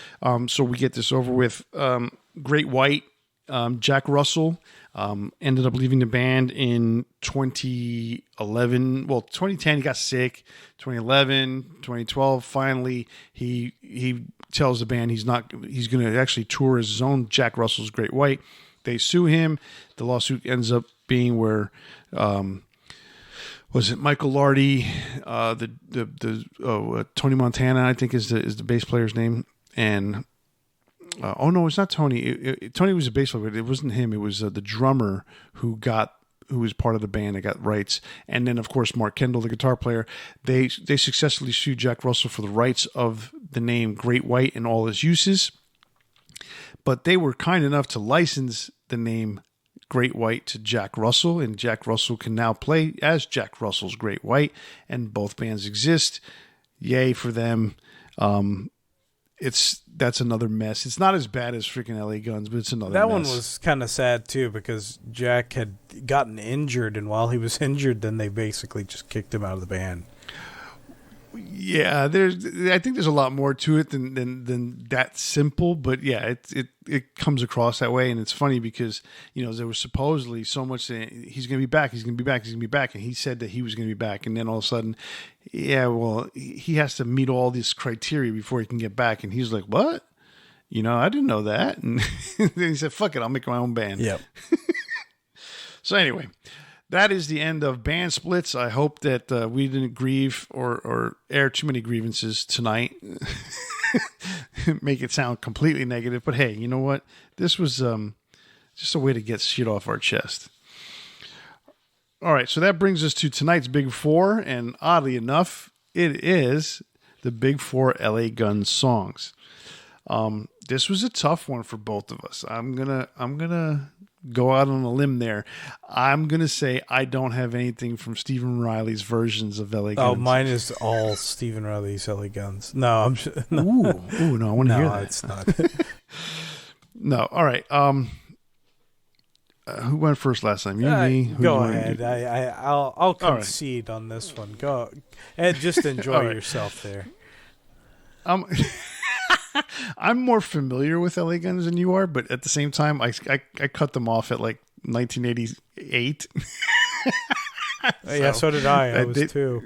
A: so we get this over with. Great White, Jack Russell ended up leaving the band in 2011. Well, 2010 he got sick. 2011, 2012, finally he tells the band he's going to actually tour as his own Jack Russell's Great White. They sue him. The lawsuit ends up being where was it Michael Lardy, Tony Montana, I think is the bass player's name, and no, it's not Tony. Tony was a bass player, but it wasn't him. It was the drummer who was part of the band that got rights, and then of course Mark Kendall, the guitar player. They successfully sued Jack Russell for the rights of the name Great White and all its uses, but they were kind enough to license the name Great White to Jack Russell, and Jack Russell can now play as Jack Russell's Great White, and both bands exist. Yay for them. That's another mess. It's not as bad as freaking LA Guns, but it's another mess.
B: That one was kind of sad too because Jack had gotten injured, and while he was injured, then they basically just kicked him out of the band.
A: Yeah, I think there's a lot more to it than that simple, but yeah, it comes across that way, and it's funny because there was supposedly so much saying he's going to be back, he's going to be back, he's going to be back, and he said that he was going to be back, and then all of a sudden, yeah, well, he has to meet all this criteria before he can get back, and he's like, what? I didn't know that, and then he said, fuck it, I'll make my own band.
B: Yep.
A: So anyway. That is the end of band splits. I hope that we didn't grieve or air too many grievances tonight. Make it sound completely negative. But hey, you know what? This was just a way to get shit off our chest. All right, so that brings us to tonight's Big Four. And oddly enough, it is the Big Four LA Guns songs. This was a tough one for both of us. I'm gonna go out on a limb there. I'm going to say I don't have anything from Stephen Riley's versions of LA Guns.
B: Oh, mine is all Stephen Riley's LA Guns. No, I'm sure. No.
A: No, I want to hear that.
B: No, it's not.
A: No, all right. Who went first last time? You, me?
B: Go ahead. I'll concede on this one. Go and just enjoy yourself there.
A: I'm more familiar with LA Guns than you are, but at the same time, I cut them off at like 1988.
B: Yeah, so did I. I was too.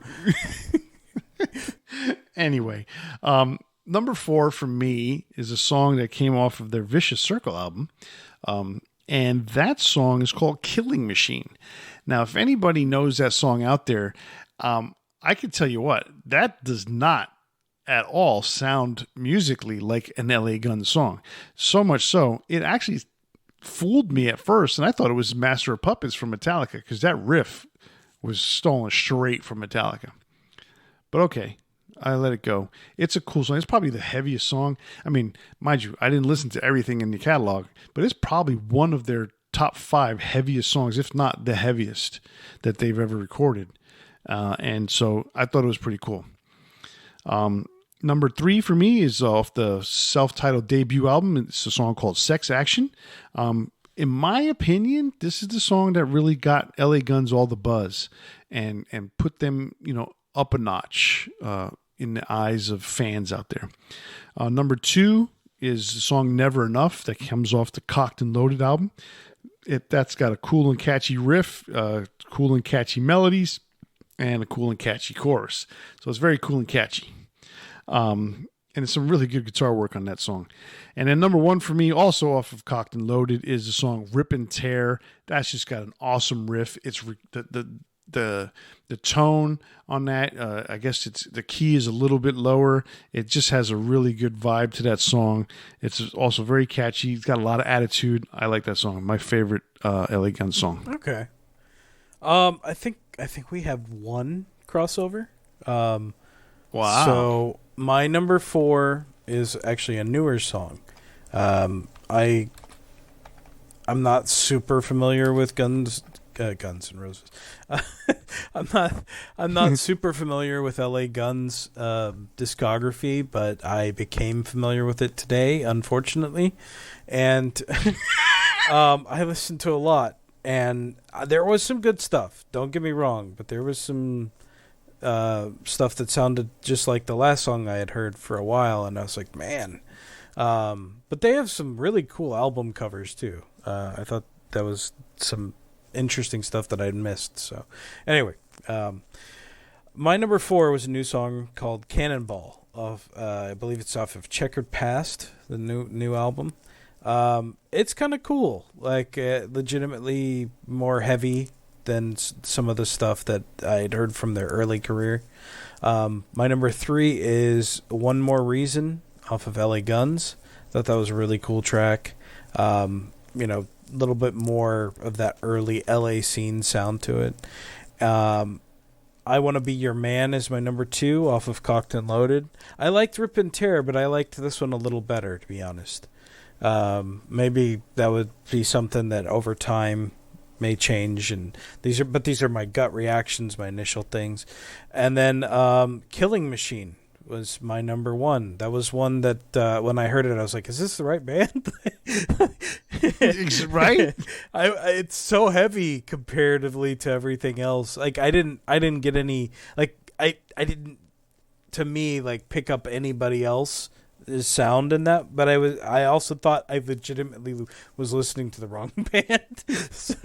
A: Anyway, number 4 for me is a song that came off of their Vicious Circle album, and that song is called Killing Machine. Now, if anybody knows that song out there, I can tell you what, that does not at all sound musically like an LA Guns song. So much so, it actually fooled me at first, and I thought it was Master of Puppets from Metallica, because that riff was stolen straight from Metallica. But okay, I let it go. It's a cool song. It's probably the heaviest song. I mean, mind you, I didn't listen to everything in the catalog, but it's probably one of their top 5 heaviest songs, if not the heaviest that they've ever recorded. And so I thought it was pretty cool. Number 3 for me is off the self-titled debut album. It's a song called Sex Action. In my opinion, this is the song that really got LA Guns all the buzz and put them, up a notch in the eyes of fans out there. Number 2 is the song Never Enough that comes off the Cocked and Loaded album. That's got a cool and catchy riff, cool and catchy melodies, and a cool and catchy chorus. So it's very cool and catchy. And it's some really good guitar work on that song. And then number 1 for me, also off of Cocked and Loaded, is the song Rip and Tear. That's just got an awesome riff. It's the tone on that. I guess the key is a little bit lower. It just has a really good vibe to that song. It's also very catchy. It's got a lot of attitude. I like that song. My favorite LA Guns song.
B: Okay. I think think we have one crossover.
A: Wow.
B: So my number 4 is actually a newer song. I'm not super familiar with Guns N' Roses. I'm not super familiar with LA Guns discography, but I became familiar with it today, unfortunately, and I listened to a lot, and there was some good stuff. Don't get me wrong, but there was some stuff that sounded just like the last song I had heard for a while, and I was like, man. But they have some really cool album covers too. I thought that was some interesting stuff that I'd missed. So anyway, my number 4 was a new song called Cannonball of I believe it's off of Checkered Past, the new album. It's kind of cool, like legitimately more heavy than some of the stuff that I'd heard from their early career. My number 3 is One More Reason off of LA Guns. Thought that was a really cool track. A little bit more of that early LA scene sound to it. I Want to Be Your Man is my number 2 off of Cocked and Loaded. I liked Rip and Tear, but I liked this one a little better, to be honest. Maybe that would be something that over time may change, and these are my gut reactions, my initial things. And then Killing Machine was my number 1. That was one that when I heard it, I was like, "Is this the right band?"
A: Right?
B: It's so heavy comparatively to everything else. Like I didn't get any, like I didn't, to me, like pick up anybody else's sound in that, but I also thought I legitimately was listening to the wrong band. So.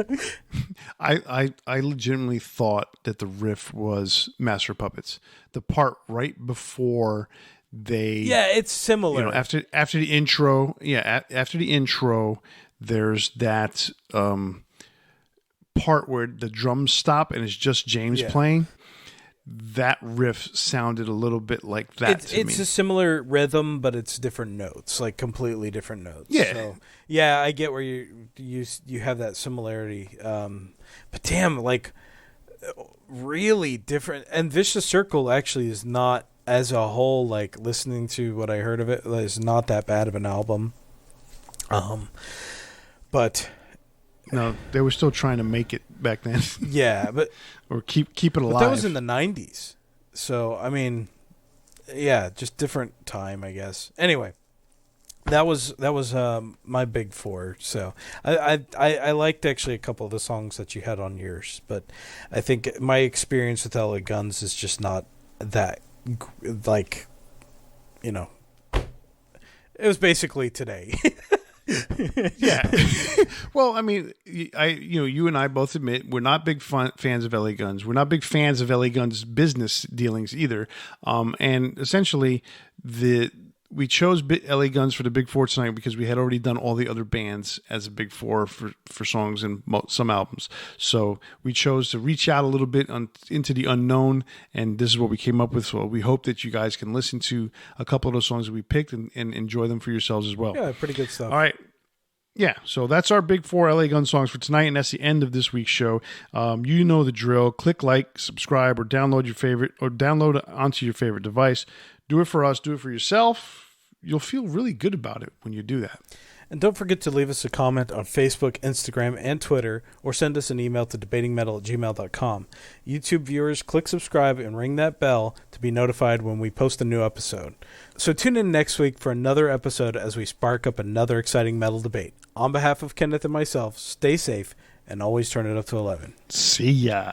A: I legitimately thought that the riff was Master of Puppets. The part right before
B: it's similar.
A: After the intro, after the intro, there's that part where the drums stop and it's just James playing. That riff sounded a little bit like that to me.
B: It's a similar rhythm, but it's different notes, like completely different notes.
A: Yeah.
B: So, I get where you have that similarity. But damn, like really different. And Vicious Circle actually is not, as a whole, like listening to what I heard of it, is not that bad of an album. But
A: no, they were still trying to make it back then.
B: Yeah, but
A: or keep it alive.
B: But that was in the 90s. So, I mean, just different time, I guess. Anyway, that was my big 4. So, I liked actually a couple of the songs that you had on yours, but I think my experience with LA Guns is just not that, like, it was basically today.
A: Yeah. Well, I mean, you and I both admit we're not big fans of LA Guns. We're not big fans of LA Guns business dealings either. And essentially, we chose LA Guns for the Big 4 tonight because we had already done all the other bands as a Big 4 for songs and some albums. So we chose to reach out a little bit into the unknown, and this is what we came up with. So we hope that you guys can listen to a couple of those songs that we picked and enjoy them for yourselves as well.
B: Yeah, pretty good stuff.
A: All right. Yeah, so that's our Big 4 LA Gun songs for tonight, and that's the end of this week's show. You know the drill. Click like, subscribe, or download it onto your favorite device. Do it for us. Do it for yourself. You'll feel really good about it when you do that.
B: And don't forget to leave us a comment on Facebook, Instagram, and Twitter, or send us an email to debatingmetal@gmail.com. YouTube viewers, click subscribe and ring that bell to be notified when we post a new episode. So tune in next week for another episode as we spark up another exciting metal debate. On behalf of Kenneth and myself, stay safe and always turn it up to 11.
A: See ya.